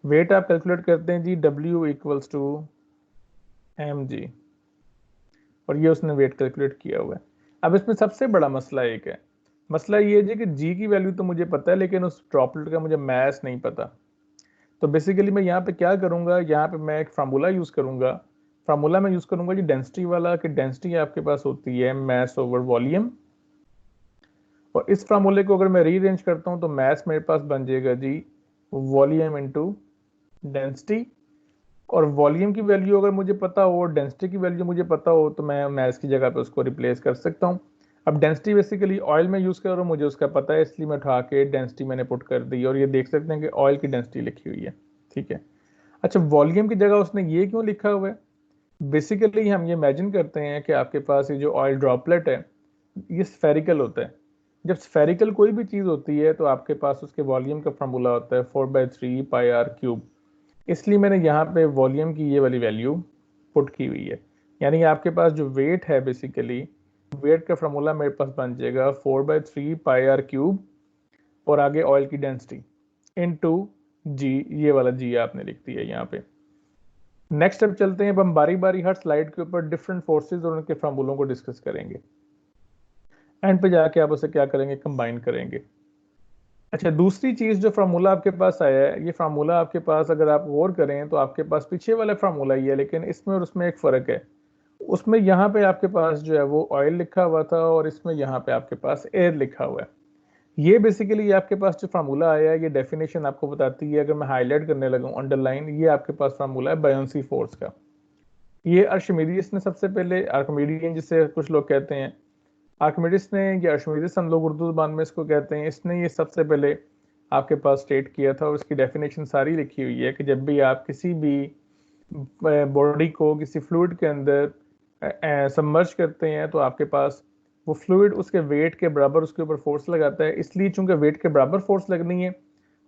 वेट आप कैलकुलेट करते हैं जी W इक्वल्स टू mg, और ये उसने वेट कैलकुलेट किया हुआ है। अब इसमें सबसे बड़ा मसला एक है, मसला ये है कि जी की वैल्यू तो मुझे पता है लेकिन उस ड्रॉपलेट का मुझे मास नहीं पता। तो बेसिकली मैं यहाँ पे क्या करूंगा, यहाँ पे मैं एक फार्मूला यूज करूंगा। फार्मूला मैं यूज करूंगा जी डेंसिटी वाला, कि डेंसिटी आपके पास होती है मास ओवर वॉल्यूम। और इस फार्मूले को अगर मैं रीअरेंज करता हूँ तो मास मेरे पास बन जाएगा जी वॉल्यूम इनटू डेंसिटी। और वॉल्यूम की वैल्यू अगर मुझे पता हो और डेंसिटी की वैल्यू मुझे पता हो तो मैं मास की जगह पे उसको रिप्लेस कर सकता हूँ। अब डेंसिटी बेसिकली ऑयल में यूज कर रहा हूँ, मुझे उसका पता है, इसलिए मैं उठा के डेंसिटी मैंने पुट कर दी और ये देख सकते हैं कि ऑयल की डेंसिटी लिखी हुई है। ठीक है। अच्छा, वॉल्यूम की जगह उसने ये क्यों लिखा हुआ है? बेसिकली हम ये इमेजिन करते हैं कि आपके पास ये जो ऑयल ड्रॉपलेट है ये स्फेरिकल होता है। जब स्फेरिकल कोई भी चीज होती है तो आपके पास उसके वॉल्यूम का फॉर्मूला होता है 4/3 पाई आर क्यूब। इसलिए मैंने यहाँ पे वॉल्यूम की ये वाली वैल्यू पुट की हुई है। यानी आपके पास जो वेट है बेसिकली वेट का फॉर्मूला मेरे पास बन जाएगा 4/3 पाई आर क्यूब और आगे ऑयल की डेंसिटी इनटू जी, ये वाला जी आपने लिख दिया यहाँ पे। नेक्स्ट अब चलते हैं, अब हम बारी बारी हर स्लाइड के ऊपर डिफरेंट फोर्सेस और उनके फार्मूलों को डिस्कस करेंगे। एंड पे जाके आप उसे क्या करेंगे, कंबाइन करेंगे। अच्छा, दूसरी चीज जो फार्मूला आपके पास आया है, ये फार्मूला आपके पास अगर आप गौर करें तो आपके पास पीछे वाला फार्मूला ही है, लेकिन इसमें और उसमें एक फर्क है। उसमें यहाँ पे आपके पास जो है वो ऑयल लिखा हुआ था और इसमें यहाँ पे आपके पास एयर लिखा हुआ है। ये बेसिकली आपके पास जो फार्मूला आया है ये डेफिनेशन आपको बताती है, अगर मैं हाईलाइट करने लगा अंडरलाइन, ये आपके पास फार्मूला है बायोंसी फोर्स का। ये आर्किमिडीज ने सबसे पहले, आर्किमिडियन जिसे कुछ लोग कहते हैं, आर्किमिडीज ने, या आर्किमिडीज हम लोग उर्दू ज़बान में इसको कहते हैं, इसने ये सबसे पहले आपके पास स्टेट किया था और इसकी डेफिनेशन सारी लिखी हुई है कि जब भी आप किसी भी बॉडी को किसी फ्लूइड के अंदर सबमर्ज करते हैं तो आपके पास वो फ्लूइड उसके वेट के बराबर उसके ऊपर फोर्स लगाता है। इसलिए चूंकि वेट के बराबर फोर्स लगनी है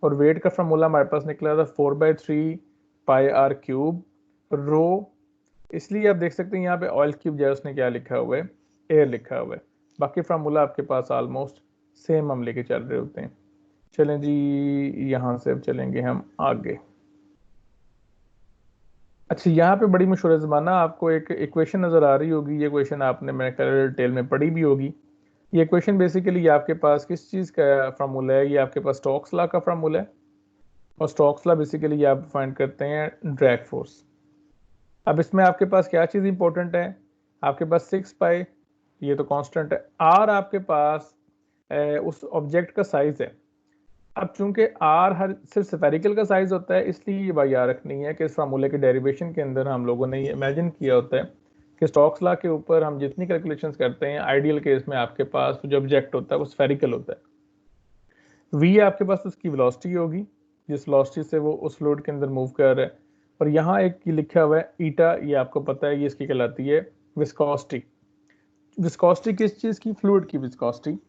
और वेट का फार्मूला हमारे पास निकला था 4/3 पाई आर क्यूब रो, इसलिए आप देख सकते हैं यहाँ पे ऑयल क्यूब जो है उसने क्या लिखा हुआ है, एयर लिखा हुआ है। बाकी फार्मूला आपके पास ऑलमोस्ट सेम हम लेके चल रहे होते हैं। चलें जी, यहाँ से अब चलेंगे हम आगे। अच्छा, यहाँ पे बड़ी मशहूर ज़माना आपको एक इक्वेशन नज़र आ रही होगी, ये क्वेश्चन आपने मेरे ख्याल डिटेल में पढ़ी भी होगी। ये क्वेश्चन बेसिकली आपके पास किस चीज़ का फार्मूला है, ये आपके पास स्टोक्स लॉ का फार्मूला है और स्टोक्स लॉ बेसिकली आप फाइंड करते हैं ड्रैग फोर्स। अब इसमें आपके पास क्या चीज़ इंपॉर्टेंट है, आपके पास 6 पाई, ये तो कांस्टेंट है, आर आपके पास उस ऑब्जेक्ट का साइज है। अब चूंकि आर हर सिर्फ स्फेरिकल का साइज होता है, इसलिए ये बात याद रखनी है कि इस फार्मूले के डेरिवेशन के अंदर हम लोगों ने ये इमेजिन किया होता है कि स्टोक्स लॉ के ऊपर हम जितनी कैलकुलेशंस करते हैं, आइडियल केस में आपके पास जो ऑब्जेक्ट होता है वो स्फेरिकल होता है। वी आपके पास उसकी वेलोसिटी होगी, जिस वेलोसिटी से वो उस फ्लूइड के अंदर मूव कर रहा है। और यहाँ एक लिखा हुआ है ईटा, ये आपको पता है, ये इसकी कहलाती है विस्कोसिटी। विस्कोसिटी किस चीज़ की, फ्लूइड की विस्कोसिटी।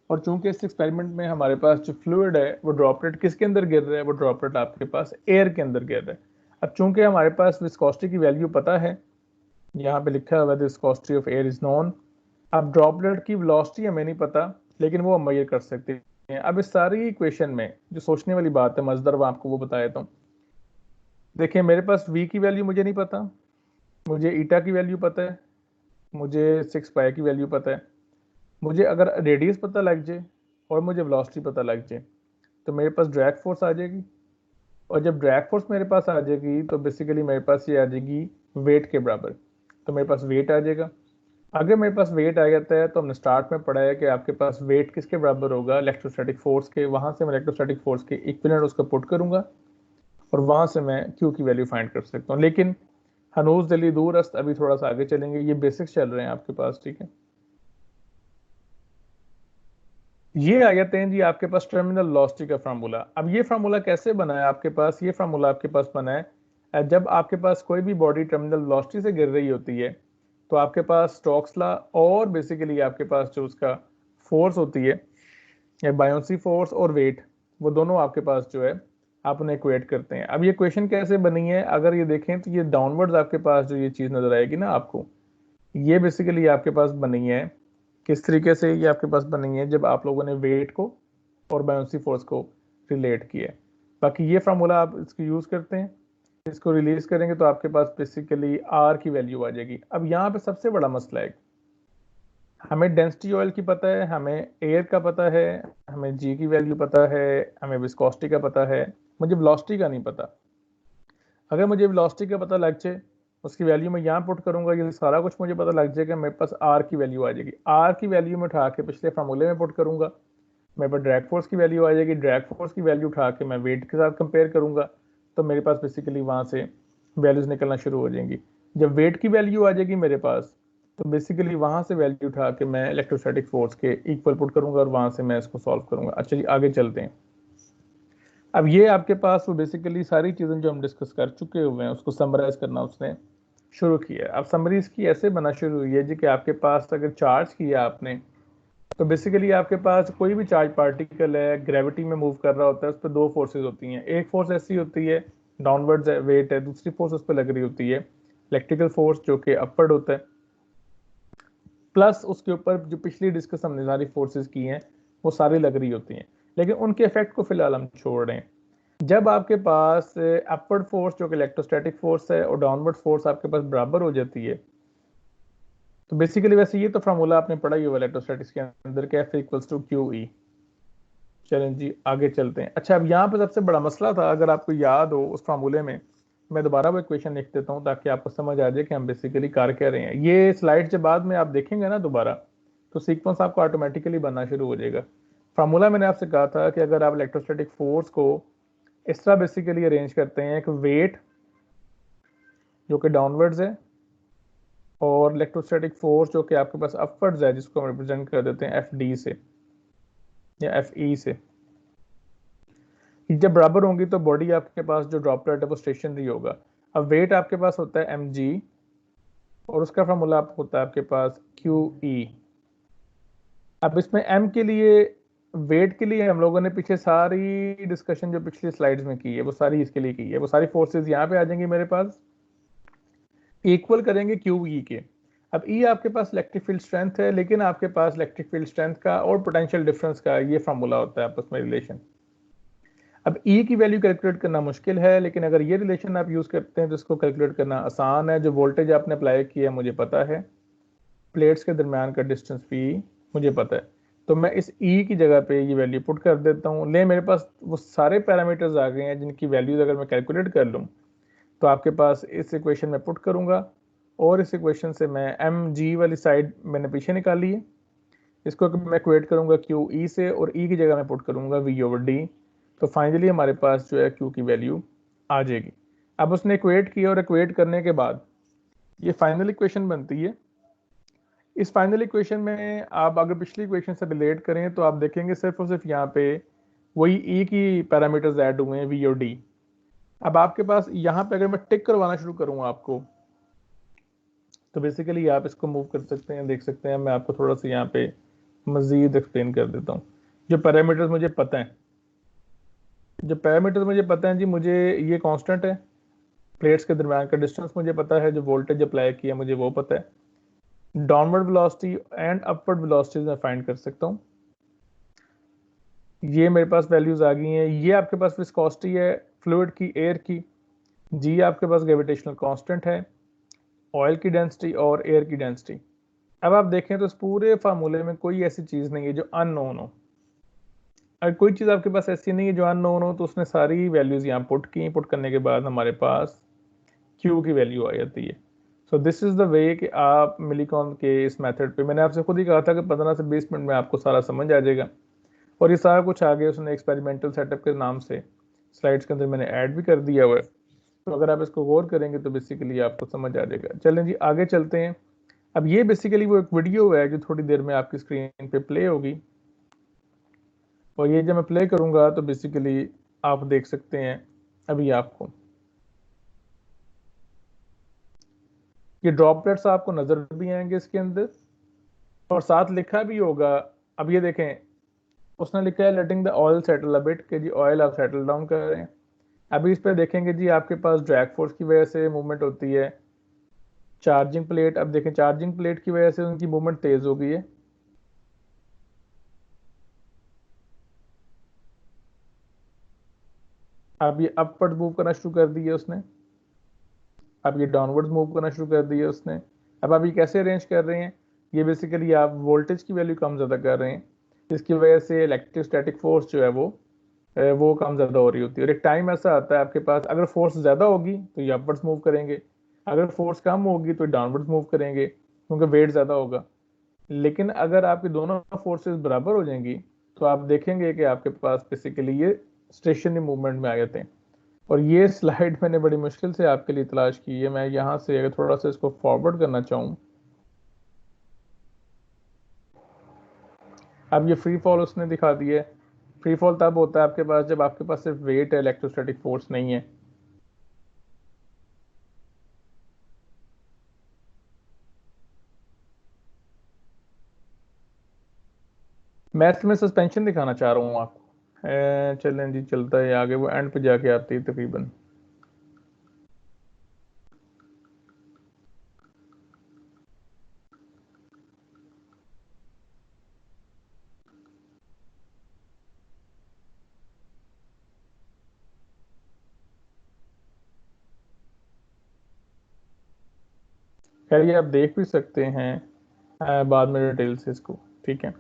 और चूंकि इस एक्सपेरिमेंट में हमारे पास जो फ्लूइड है वो ड्रॉपलेट किसके अंदर गिर रहा है, वो ड्रॉपलेट आपके पास एयर के अंदर गिर रहा है। अब चूंकि हमारे पास विस्कोसिटी की वैल्यू पता है, यहाँ पे लिखा हुआ है viscosity of air is known. अब ड्रॉपलेट की वेलोसिटी हमें नहीं पता, लेकिन वो हम मेजर कर सकते हैं। अब इस सारी इक्वेशन में जो सोचने वाली बात है, मजदर आपको वो बताया तो देखिए, मेरे पास v की वैल्यू मुझे नहीं पता, मुझे ईटा की वैल्यू पता है, मुझे 6 पाई की वैल्यू पता है। मुझे अगर रेडियस पता लग जाए और मुझे वेलोसिटी पता लग जाए तो मेरे पास ड्रैग फोर्स आ जाएगी। और जब ड्रैग फोर्स मेरे पास आ जाएगी तो बेसिकली मेरे पास ये आ जाएगी वेट के बराबर। तो मेरे पास वेट आ जाएगा। अगर मेरे पास वेट आ जाता है तो हमने स्टार्ट में पढ़ा है कि आपके पास वेट किसके बराबर होगा, इलेक्ट्रोस्टैटिक फोर्स के। वहां से मैं इलेक्ट्रोस्टैटिक फोर्स के इक्विवेलेंट उसको पुट करूंगा और वहां से मैं क्यू की वैल्यू फाइंड कर सकता हूँ। लेकिन हनूज दिल्ली दूर अस्त, अभी थोड़ा सा आगे चलेंगे, ये बेसिक्स चल रहे हैं आपके पास। ठीक है, ये आ जाते हैं जी आपके पास टर्मिनल वेलोसिटी का फार्मूला। अब ये फार्मूला कैसे बना है आपके पास, ये फार्मूला आपके पास बना है जब आपके पास कोई भी बॉडी टर्मिनल वेलोसिटी से गिर रही होती है तो आपके पास स्टोक्स लॉ और बेसिकली आपके पास जो उसका फोर्स होती है, बायोंसी फोर्स और वेट, वो दोनों आपके पास जो है आप उन्हें इक्वेट करते हैं। अब ये क्वेश्चन कैसे बनी है, अगर ये देखें तो ये डाउनवर्ड्स आपके पास जो ये चीज नजर आएगी ना आपको, ये बेसिकली आपके पास बनी है किस तरीके से, ये आपके पास बनी है जब आप लोगों ने वेट को और बायोंसी फोर्स को रिलेट किया है। बाकी ये फार्मूला आप इसको यूज करते हैं, इसको रिलीज करेंगे तो आपके पास बेसिकली आर की वैल्यू आ जाएगी। अब यहाँ पे सबसे बड़ा मसला है, हमें डेंसिटी ऑयल की पता है, हमें एयर का पता है, हमें जी की वैल्यू पता है, हमें विस्कोसिटी का पता है, मुझे वेलोसिटी का नहीं पता। अगर मुझे वेलोसिटी का पता लग जाए, उसकी वैल्यू मैं यहाँ पुट करूंगा, ये सारा कुछ मुझे पता लग जाएगा, मेरे पास आर की वैल्यू आ जाएगी। आर की वैल्यू में उठा के पिछले फार्मूले में पुट करूंगा, मेरे पास ड्रैग फोर्स की वैल्यू आ जाएगी। ड्रैग फोर्स की वैल्यू उठा के मैं वेट के साथ कंपेयर करूंगा, तो मेरे पास बेसिकली वहाँ से वैल्यूज निकलना शुरू हो जाएंगी। जब वेट की वैल्यू आ जाएगी मेरे पास, तो बेसिकली वहाँ से वैल्यू उठा के मैं इलेक्ट्रोस्टैटिक फोर्स के इक्वल पुट करूंगा और वहाँ से मैं इसको सॉल्व करूंगा। अच्छा जी, आगे चलते हैं। अब ये आपके पास वो बेसिकली सारी चीज़ें जो हम डिस्कस कर चुके हुए हैं उसको समराइज करना उसने शुरू किया है। अब समरी इसकी ऐसे बना शुरू हुई है जी कि आपके पास अगर चार्ज किया आपने, तो बेसिकली आपके पास कोई भी चार्ज पार्टिकल है, ग्रेविटी में मूव कर रहा होता है, उस पर दो फोर्सेज होती हैं। एक फोर्स ऐसी होती है डाउनवर्ड्स वेट है, दूसरी फोर्स उस पर लग रही होती है इलेक्ट्रिकल फोर्स जो कि अपवर्ड होता है, प्लस उसके ऊपर जो पिछली डिस्कस हमने सारी फोर्सेज की हैं वो सारी लग रही होती हैं। लेकिन उनके इफेक्ट को फिलहाल हम छोड़ रहे हैं। जब आपके पास अपवर्ड फोर्स जो कि इलेक्ट्रोस्टैटिक फोर्स है और डाउनवर्ड फोर्स आपके पास बराबर हो जाती है, तो बेसिकली वैसे ये तो फार्मूला आपने पढ़ा ही होगा इलेक्ट्रोस्टैटिक्स के अंदर कि F equals to q E. चलें जी, आगे चलते हैं। अच्छा, अब यहाँ पर सबसे बड़ा मसला था, अगर आपको याद हो उस फार्मूले में, मैं दोबारा वो इक्वेशन लिख देता हूँ ताकि आपको समझ आ जाए कि हम बेसिकली कर क्या रहे हैं। ये स्लाइड के बाद में आप देखेंगे ना दोबारा, तो सीक्वेंस आपको ऑटोमेटिकली बनना शुरू हो जाएगा। फार्मूला मैंने आपसे कहा था कि अगर आप इलेक्ट्रोस्टैटिक फोर्स को इस तरह बेसिकली अरेंज करते हैं, एक वेट जो कि डाउनवर्ड्स है और इलेक्ट्रोस्टैटिक फोर्स जो कि आपके पास अपवर्ड्स है, जिसको हम रिप्रेजेंट कर देते हैं एफ डी से या एफ ई से, जब बराबर होंगी तो बॉडी आपके पास जो ड्रॉपलेट है वो स्टेशनरी होगा। अब वेट आपके पास होता है एम जी और उसका फार्मूला होता है आपके पास क्यू ई। अब इसमें एम के लिए, वेट के लिए हम लोगों ने पीछे सारी डिस्कशन जो पिछली स्लाइड्स में की है वो सारी इसके लिए की है। वो सारी फोर्सेज यहाँ पे आ जाएंगी मेरे पास, इक्वल करेंगे क्यू ई के। अब ई आपके पास इलेक्ट्रिक फील्ड स्ट्रेंथ है, लेकिन आपके पास इलेक्ट्रिक फील्ड स्ट्रेंथ का और पोटेंशियल डिफरेंस का ये फार्मूला होता है आपस में रिलेशन। अब ई की वैल्यू कैलकुलेट करना मुश्किल है, लेकिन अगर ये रिलेशन आप यूज करते हैं तो इसको कैलकुलेट करना आसान है। जो वोल्टेज आपने अप्लाई किया मुझे पता है, प्लेट्स के दरमियान का डिस्टेंस भी मुझे पता है, तो मैं इस ई की जगह पे ये वैल्यू पुट कर देता हूँ। ले मेरे पास वो सारे पैरामीटर्स आ गए हैं जिनकी वैल्यूज अगर मैं कैलकुलेट कर लूँ, तो आपके पास इस इक्वेशन में पुट करूंगा और इस इक्वेशन से मैं एम जी वाली साइड मैंने पीछे निकाली है, इसको मैं इक्वेट करूंगा क्यू ई से और ई की जगह मैं पुट करूंगा वी ओवर डी। तो फाइनली हमारे पास जो है क्यू की वैल्यू आ जाएगी। अब उसने इक्वेट किया और इक्वेट करने के बाद ये फाइनल इक्वेशन बनती है। इस फाइनल इक्वेशन में आप अगर पिछली इक्वेशन से रिलेट करें तो आप देखेंगे सिर्फ और सिर्फ यहाँ पे वही ई की पैरामीटर्स ऐड हुए हैं, वी और डी। अब आपके पास यहाँ पे अगर मैं टिक करवाना शुरू करूँगा आपको, तो बेसिकली आप इसको मूव कर सकते हैं, देख सकते हैं। मैं आपको थोड़ा सा यहाँ पे मजीद एक्सप्लेन कर देता हूँ। जो पैरामीटर्स मुझे पता है, जो पैरामीटर्स मुझे पता है जी, मुझे ये कांस्टेंट है, प्लेट्स के दरमियान का डिस्टेंस मुझे पता है, जो वोल्टेज अप्लाई किया मुझे वो पता है, downward velocity and upward velocities मैं फाइंड कर सकता हूँ। ये मेरे पास वैल्यूज आ गई हैं। ये आपके पास विस्कोसिटी है फ्लूइड की, एयर की। जी आपके पास ग्रेविटेशनल कांस्टेंट है, ऑयल की डेंसिटी और एयर की डेंसिटी। अब आप देखें तो इस पूरे फार्मूले में कोई ऐसी चीज नहीं है जो अननोन हो। अगर कोई चीज आपके पास ऐसी नहीं है जो अननोन हो, तो उसने सारी वैल्यूज यहाँ पुट की, पुट करने के बाद हमारे पास क्यू की वैल्यू आ जाती है। So this is the way कि आप मिलीकॉन के इस मेथड पे, मैंने आपसे खुद ही कहा था कि 15 से 20 मिनट में आपको सारा समझ आ जाएगा। और ये सारा कुछ आगे उसने एक्सपेरिमेंटल सेटअप के नाम से स्लाइड्स के अंदर मैंने ऐड भी कर दिया हुआ है। तो अगर आप इसको गौर करेंगे तो बेसिकली आपको समझ आ जाएगा। चलें जी, आगे चलते हैं। अब ये बेसिकली वो एक वीडियो है जो थोड़ी देर में आपकी स्क्रीन पे प्ले होगी, और ये जब मैं प्ले करूंगा तो बेसिकली आप देख सकते हैं अभी आपको ये ड्रॉपलेट्स आपको नजर भी आएंगे इसके अंदर, और साथ लिखा भी होगा। अब ये देखें, उसने लिखा है letting the oil settle a bit, कि जी ऑयल आप सेटल डाउन कर रहे हैं। अभी इस पर देखेंगे जी, आपके पास ड्रैग फोर्स की वजह से मूवमेंट होती है। चार्जिंग प्लेट, अब देखें चार्जिंग प्लेट की वजह से उनकी मूवमेंट तेज हो गई है। अब ये अपवर्ड मूव करना शुरू कर दी है उसने, अब ये डाउनवर्ड मूव करना शुरू कर दिया उसने। अब आप ये कैसे अरेंज कर रहे हैं, ये बेसिकली आप वोल्टेज की वैल्यू कम ज़्यादा कर रहे हैं, इसकी वजह से इलेक्ट्रोस्टैटिक फोर्स जो है वो कम ज़्यादा हो रही होती है। और एक टाइम ऐसा आता है आपके पास, अगर फोर्स ज़्यादा होगी तो ये अपवर्ड्स मूव करेंगे, अगर फोर्स कम होगी तो डाउनवर्ड्स मूव करेंगे क्योंकि वेट ज़्यादा होगा। लेकिन अगर आपकी दोनों फोर्सेस बराबर हो जाएंगी तो आप देखेंगे कि आपके पास बेसिकली ये स्टेशनरी मूवमेंट में आ जाते हैं। और ये स्लाइड मैंने बड़ी मुश्किल से आपके लिए तलाश की है। मैं यहाँ से अगर थोड़ा सा इसको फॉरवर्ड करना चाहूँ, अब ये फ्री फॉल उसने दिखा दिया है। फ्री फॉल तब होता है आपके पास जब आपके पास सिर्फ वेट है, इलेक्ट्रोस्टैटिक फोर्स नहीं है। मैं इसमें सस्पेंशन दिखाना चाह रहा हूँ आपको। चलें जी, चलता है आगे, वो एंड पे जाके आती है तकरीबन। खैर ये आप देख भी सकते हैं बाद में डिटेल से इसको, ठीक है।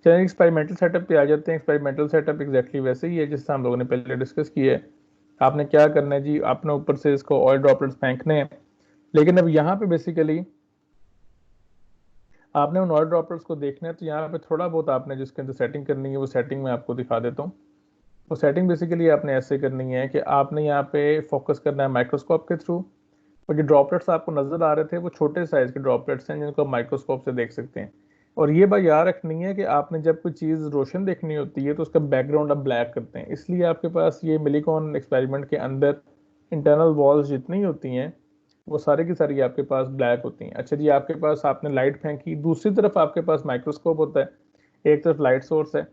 चलिए एक्सपेरिमेंटल सेटअप पे आ जाते हैं। एक्सपेरिमेंटल सेटअप एग्जैक्टली वैसे ही है जिससे हम लोगों ने पहले डिस्कस किया है। आपने क्या करना है जी, आपने ऊपर से इसको ऑयल ड्रॉपलेट्स फेंकने हैं, लेकिन अब यहाँ पे बेसिकली आपने उन ऑयल ड्रॉपलेट्स को देखना है। तो यहाँ पे थोड़ा बहुत आपने जिसके अंदर सेटिंग करनी है वो सेटिंग मैं आपको दिखा देता हूँ। वो सेटिंग बेसिकली आपने ऐसे करनी है कि आपने यहाँ पे फोकस करना है माइक्रोस्कोप के थ्रू। और जो ड्रॉपलेट्स आपको नजर आ रहे थे वो छोटे साइज के ड्रॉपलेट्स हैं जिनको आप माइक्रोस्कोप से देख सकते हैं। और ये बात याद रखनी है कि आपने जब कोई चीज़ रोशन देखनी होती है तो उसका बैकग्राउंड आप ब्लैक करते हैं। इसलिए आपके पास ये मिलिकॉन एक्सपेरिमेंट के अंदर इंटरनल वॉल्स जितनी होती हैं वो सारी की सारी आपके पास ब्लैक होती हैं। अच्छा जी, आपके पास आपने लाइट फेंकी, दूसरी तरफ आपके पास माइक्रोस्कोप होता है, एक तरफ लाइट सोर्स है।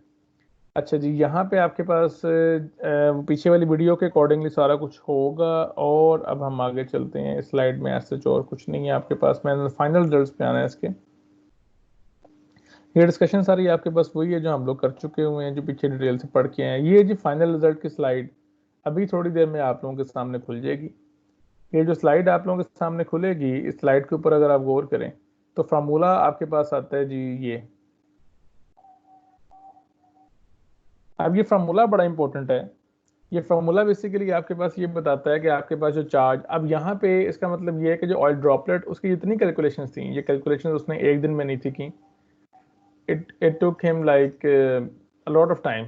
अच्छा जी, यहाँ पे आपके पास पीछे वाली वीडियो के अकॉर्डिंगली सारा कुछ होगा। और अब हम आगे चलते हैं, स्लाइड में ऐसे और कुछ नहीं है आपके पास। मैंने फाइनल रिजल्ट्स पे आना है इसके। ये डिस्कशन सारी आपके पास वही है जो हम लोग कर चुके हुए हैं, जो पीछे डिटेल से पढ़ के आए हैं। ये जी फाइनल रिजल्ट की स्लाइड अभी थोड़ी देर में आप लोगों के सामने खुल जाएगी। ये जो स्लाइड आप लोगों के सामने खुलेगी, इस स्लाइड के ऊपर अगर आप गौर करें तो फार्मूला आपके पास आता है जी ये। अब ये फार्मूला बड़ा इंपॉर्टेंट है। ये फार्मूला बेसिकली आपके पास ये बताता है कि आपके पास जो चार्ज, अब यहाँ पे इसका मतलब ये है कि जो ऑयल ड्रॉपलेट उसकी जितनी कैलकुलेशंस थी, ये कैलकुलेशंस उसने एक दिन में नहीं थी की। It took him like a lot of time.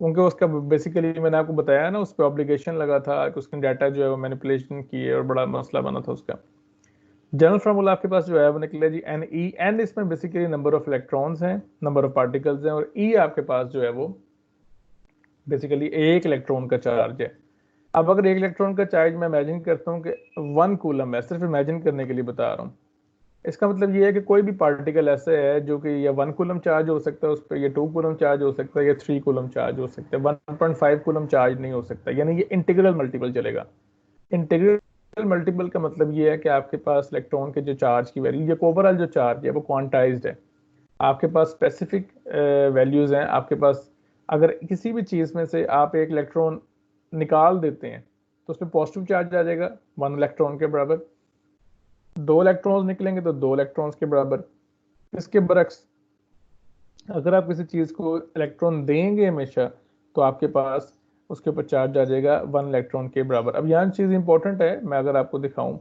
उनके उसका बेसिकली मैंने आपको बताया ना, उस पर ऑब्लिगेशन लगा था कि उसने डाटा जो है वो मैनिपुलेशन की है और बड़ा मसला बना था उसका। जनरल फार्मूला आपके पास जो है वो निकले जी एन ई। एन इसमें बेसिकली नंबर ऑफ इलेक्ट्रॉन्स हैं, नंबर ऑफ पार्टिकल्स हैं, और ई आपके पास जो है वो बेसिकली एक इलेक्ट्रॉन का चार्ज है। अब अगर एक इलेक्ट्रॉन का चार्ज मैं इमेजिन करता हूँ कि 1 कूलम है, सिर्फ इमेजिन करने के लिए बता रहा हूँ, इसका मतलब ये है कि कोई भी पार्टिकल ऐसे है जो कि या 1 कूलम चार्ज हो सकता है उस पर, या 2 कूलम चार्ज हो सकता है, या 3 कूलम चार्ज हो सकता है। 1.5 कूलम चार्ज नहीं हो सकता, यानी ये इंटीग्रल मल्टीपल चलेगा। इंटीग्रल मल्टीपल का मतलब ये है कि आपके पास इलेक्ट्रॉन के जो चार्ज की वैल्यू, ये ओवरऑल जो चार्ज है वो क्वांटाइज्ड है। आपके पास स्पेसिफिक वैल्यूज हैं आपके पास। अगर किसी भी चीज में से आप एक इलेक्ट्रॉन निकाल देते हैं तो उसमें पॉजिटिव चार्ज आ जाएगा 1 इलेक्ट्रॉन के बराबर। 2 इलेक्ट्रॉन्स निकलेंगे तो 2 इलेक्ट्रॉन्स के बराबर। इसके बरक्स अगर आप किसी चीज को इलेक्ट्रॉन देंगे हमेशा तो आपके पास उसके ऊपर चार्ज आ जाएगा 1 इलेक्ट्रॉन के बराबर। अब यहाँ चीज इंपॉर्टेंट है, मैं अगर आपको दिखाऊं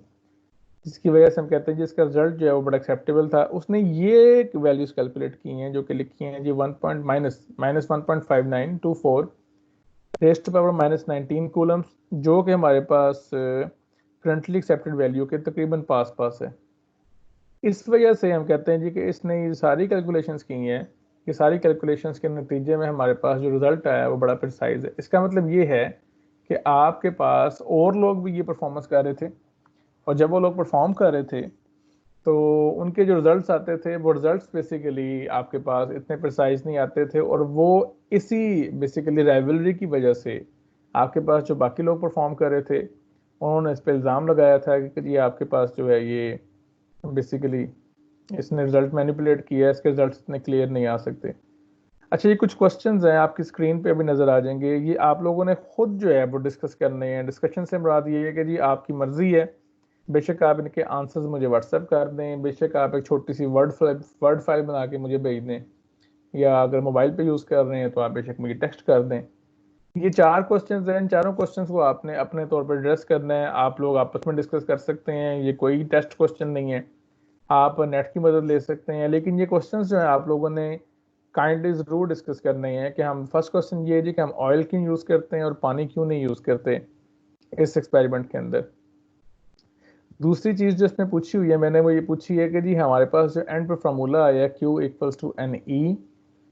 जिसकी वजह से हम कहते हैं जिसका रिजल्ट जो है वो बड़ा एक्सेप्टेबल था, उसने ये वैल्यूज कैलकुलेट की हैं जो कि लिखी हैं जी 1.-1.5924 रेस्ट पावर -19 कूलम्स, जो कि हमारे पास करंटली एक्सेप्टेड वैल्यू के तकरीबन पास पास है। इस वजह से हम कहते हैं जी कि इसने ये सारी कैलकुलेशंस की हैं। ये सारी कैलकुलेशंस के नतीजे में हमारे पास जो रिजल्ट आया है वो बड़ा प्रिसाइज है। इसका मतलब ये है कि आपके पास और लोग भी ये परफॉर्मेंस कर रहे थे, और जब वो लोग परफॉर्म कर रहे थे तो उनके जो रिजल्ट्स आते थे वो रिजल्ट्स बेसिकली आपके पास इतने प्रिसाइज नहीं आते थे। और वो इसी बेसिकली राइवलरी की वजह से आपके पास जो बाकी लोग परफॉर्म कर रहे थे उन्होंने इस पर इल्ज़ाम लगाया था कि ये आपके पास जो है ये बेसिकली इसने रिजल्ट मैनिपुलेट किया है, इसके रिजल्ट इतने क्लियर नहीं आ सकते। अच्छा, ये कुछ क्वेश्चंस हैं आपकी स्क्रीन पे अभी नजर आ जाएंगे, ये आप लोगों ने खुद जो है वो डिस्कस करने हैं। डिस्कशन से मुराद ये है कि जी आपकी मर्जी है बेशक आप इनके आंसर्स मुझे व्हाट्सएप कर दें, बेशक आप एक छोटी सी वर्ड फाइल बना के मुझे भेज दें, या अगर मोबाइल पे यूज़ कर रहे हैं तो आप बेशक मुझे टेक्स्ट कर दें। ये 4 क्वेश्चंस हैं, इन चारों क्वेश्चंस को आपने अपने तौर पर एड्रेस करना है। आप लोग आपस में डिस्कस कर सकते हैं, ये कोई टेस्ट क्वेश्चन नहीं है, आप नेट की मदद ले सकते हैं। लेकिन ये क्वेश्चंस जो है आप लोगों ने काइंडली ज़रूर डिस्कस करने हैं कि हम फर्स्ट क्वेश्चन ये है जी कि हम ऑयल क्यों यूज़ करते हैं और पानी क्यों नहीं यूज़ करते इस एक्सपेरिमेंट के अंदर। दूसरी चीज़ जो इसमें पूछी हुई है मैंने, वो ये पूछी है कि जी हमारे पास जो एंड पे फार्मूला आया Q इक्वल्स टू NE,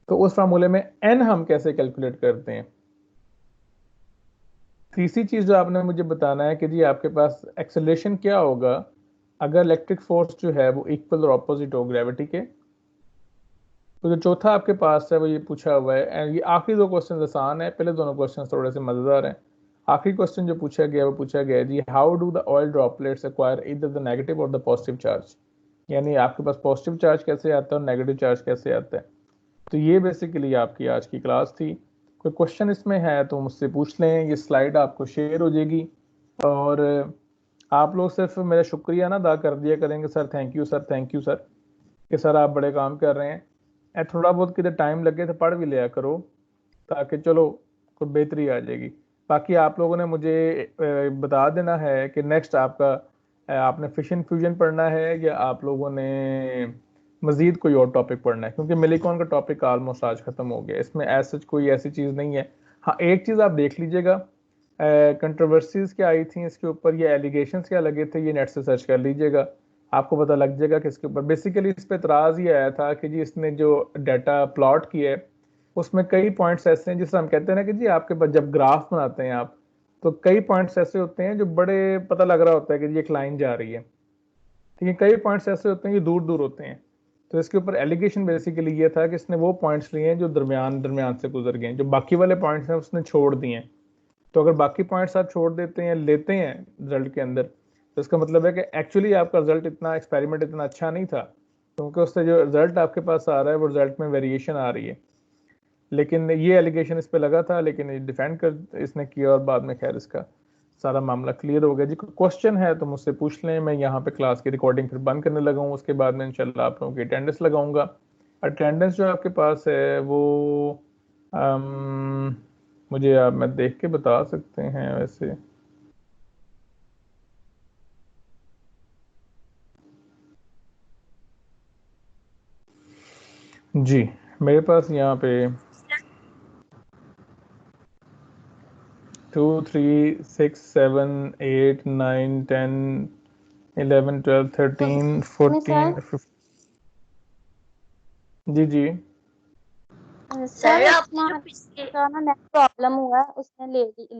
तो उस फार्मूले में N हम कैसे कैलकुलेट करते हैं। तीसरी चीज़ जो आपने मुझे बताना है कि जी आपके पास एक्सेलरेशन क्या होगा अगर इलेक्ट्रिक फोर्स जो है वो इक्वल और ऑपोजिट हो ग्रेविटी के। तो जो चौथा आपके पास है वो ये पूछा हुआ है, एंड ये आखिरी दो क्वेश्चन आसान है, पहले दोनों क्वेश्चन थोड़े से मजेदार हैं। आखिरी क्वेश्चन जो पूछा गया वो पूछा गया है जी how do the oil droplets acquire either the negative और द पॉजिटिव चार्ज, यानी आपके पास पॉजिटिव चार्ज कैसे आता है और नेगेटिव चार्ज कैसे आता है। तो ये बेसिकली आपकी आज की क्लास थी। कोई क्वेश्चन इसमें है तो मुझसे पूछ लें, ये स्लाइड आपको शेयर हो जाएगी और आप लोग सिर्फ मेरा शुक्रिया ना अदा कर दिया करेंगे, sir thank you sir, thank you sir, कि सर आप बड़े काम कर रहे हैं। थोड़ा बहुत किधर टाइम लगे तो पढ़ भी लिया करो, ताकि चलो कोई बेहतरी आ जाएगी। बाकी आप लोगों ने मुझे बता देना है कि नेक्स्ट आपका आपने फिशन फ्यूजन पढ़ना है या आप लोगों ने मजीद कोई और टॉपिक पढ़ना है, क्योंकि मिलिकॉन का टॉपिक ऑलमोस्ट आज खत्म हो गया, इसमें ऐसा कोई ऐसी चीज़ नहीं है। हाँ एक चीज़ आप देख लीजिएगा, कंट्रोवर्सीज क्या आई थी इसके ऊपर, ये एलिगेशंस क्या लगे थे, ये नेट से सर्च कर लीजिएगा, आपको पता लग जाएगा कि इसके ऊपर बेसिकली इस पर एतराज़ ये आया था कि जी इसने जो डाटा प्लॉट किया है उसमें कई पॉइंट्स ऐसे हैं, जिससे हम कहते हैं ना कि जी आपके पास जब ग्राफ बनाते हैं आप, तो कई पॉइंट्स ऐसे होते हैं जो बड़े पता लग रहा होता है कि जी एक लाइन जा रही है, ठीक है, कई पॉइंट्स ऐसे होते हैं जो दूर दूर होते हैं। तो इसके ऊपर एलिगेशन बेसिकली ये था कि इसने वो पॉइंट्स लिए हैं जो दरमियान से गुजर गए हैं, जो बाकी वाले पॉइंट्स हैं उसने छोड़ दिए हैं। तो अगर बाकी पॉइंट्स आप छोड़ देते हैं लेते हैं रिजल्ट के अंदर, तो इसका मतलब है कि एक्चुअली आपका रिजल्ट इतना एक्सपेरिमेंट इतना अच्छा नहीं था, क्योंकि उससे जो रिजल्ट आपके पास आ रहा है वो रिजल्ट में वेरिएशन आ रही है। लेकिन ये एलिगेशन इस पे लगा था, लेकिन ये डिफेंड कर इसने किया और बाद में खैर इसका सारा मामला क्लियर हो गया। जी कोई क्वेश्चन है तो मुझसे पूछ लें, मैं यहाँ पे क्लास की रिकॉर्डिंग फिर बंद करने लगा हूँ, उसके बाद में इंशाल्लाह आप लोगों की अटेंडेंस लगाऊंगा। अटेंडेंस जो आपके पास है वो मुझे आप मैं देख के बता सकते हैं वैसे। जी मेरे पास यहाँ पे 2 3 6 7 8 9 10 11 12 13 14 15। जी जी सर अपना का ना नेट प्रॉब्लम हुआ है, उसने ले ली